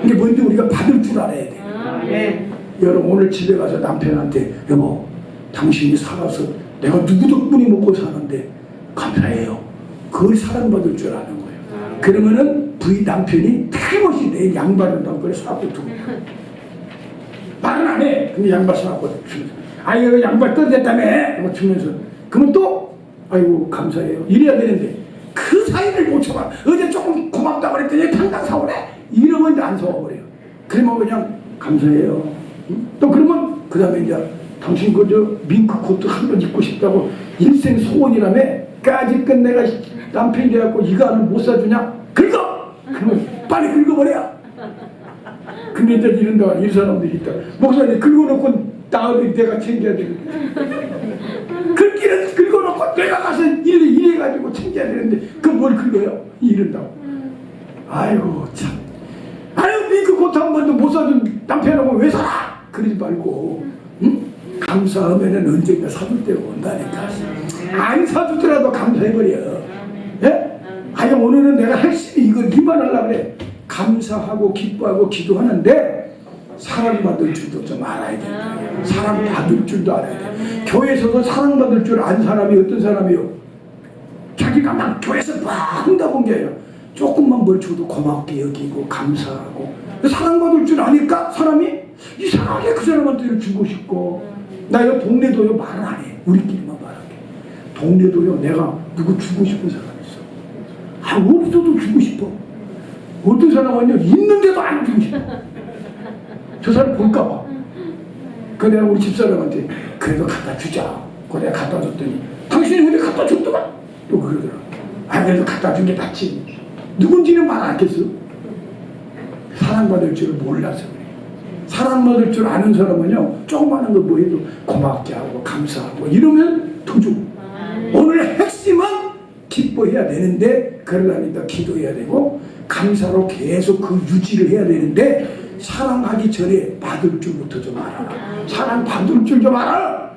이게 먼저 우리가 받을 줄 알아야 돼. 아멘. 여러분 오늘 집에 가서 남편한테 여보 당신이 살아서 내가 누구 덕분에 먹고 사는데 감사해요. 그걸 사랑받을 줄 아는 거예요. 그러면은 부인 남편이 틀림없이 내 양발을 그래 사고 두고 말은 안 해. 근데 양발 사고 주면서 아이고 양발 뜯었다며 이거 주면서 그러면 또 아이고 감사해요 이래야 되는데 그 사이를 못 쳐봐. 어제 조금 고맙다 그랬더니 당장 사오래. 이러면 이제 안 사와버려요. 그러면 그냥 감사해요. 응? 또 그러면 그 다음에 이제 당신 그저 밍크 코트 한 번 입고 싶다고 일생 소원이라며 까짓 내가 남편이 돼갖고 이거 하나 못 사주냐? 긁어! 그러면 빨리 긁어버려. 근데 이제 이런 사람들이 있다. 목사님 긁어놓고 나을 내가 챙겨야 되는데 긁기는 긁어놓고 내가 가서 이래가지고 챙겨야 되는데 그 뭘 긁어요? 이런다고. 아이고 참. 아유 밍크 코트 한 번도 못 사준 남편하고 왜 살아? 그러지 말고 응? 감사하면은 언젠가 사줄 때가 온다니까. 안 사주더라도 감사해버려. 예? 아니 오늘은 내가 열심히 이걸 기반하려고 그래. 감사하고 기뻐하고 기도하는데 사랑받을 줄도 좀 알아야 된다. 사랑받을 줄도 알아야 돼. 교회에서도 사랑받을 줄 아는 사람이 어떤 사람이요? 자기가 막 교회에서 막 한다고 게 아니라 조금만 뭘 줘도 고맙게 여기고 감사하고 사랑받을 줄 아니까 사람이 이상하게 그 사람한테 주고 싶고. 나 이거 동네도요 말은 안 해. 우리끼리만 말할게. 동네도요 내가 누구 주고 싶은 사람 있어. 아 없어도 주고 싶어. 어떤 사람은요 있는데도 안 주고 싶어. 저 사람 볼까봐. 그 내가 우리 집사람한테 그래도 갖다 주자. 그 내가 갖다 줬더니 당신이 왜 갖다 줬더만? 또 그러더라고. 아 그래도 갖다 준 게 낫지. 누군지는 말 안 했어. 사랑받을 줄 몰라서 그래. 사랑받을 줄 아는 사람은요, 조그마한 거 뭐 해도 고맙게 하고 감사하고 이러면 도주. 오늘 핵심은 기뻐해야 되는데, 그러려니까 기도해야 되고 감사로 계속 그 유지를 해야 되는데, 사랑하기 전에 받을 줄부터 좀 알아라. 사랑 받을 줄 좀 알아.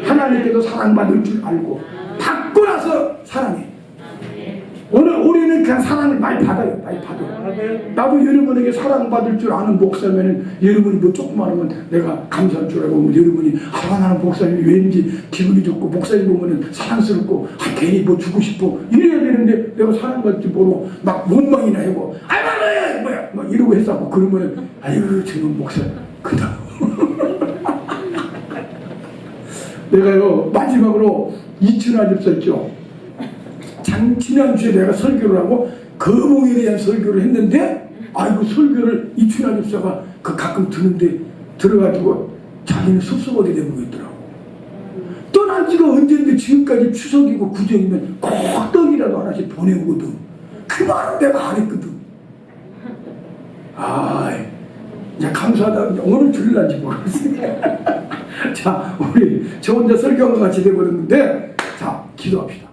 하나님께도 사랑받을 줄 알고 받고 나서 사랑해. 오늘 우리는 그냥 사랑을 많이 받아요. 많이 받아요. 나도 여러분에게 사랑받을 줄 아는 목사면은, 여러분이 뭐 조금만 하면 내가 감사할 줄 알고, 여러분이 나는 목사님이 왠지 기분이 좋고, 목사님 보면은 사랑스럽고, 괜히 뭐 주고 싶어 이래야 되는데, 내가 사랑받을 줄 모르고 막 원망이나 하고 아이고 뭐야 막 이러고 했었고, 그러면은 아유 저놈 목사 그다. 내가요 마지막으로 이춘환 집사 있죠. 지난주에 내가 설교를 하고 거몽에 대한 설교를 했는데, 아이고 설교를 이춘환 집사가 그 가끔 듣는데 들어가지고 자기는 섭섭하게 되는 거 있더라고. 떠난 지가 언제인데 지금까지 추석이고 구정이면 꼭 떡이라도 하나씩 보내오거든. 그 말은 내가 안 했거든. 이제 감사하다. 오늘 들을란지 모르겠어요. 자, 우리 저 혼자 설교한 것 같이 돼버렸는데, 자 기도합시다.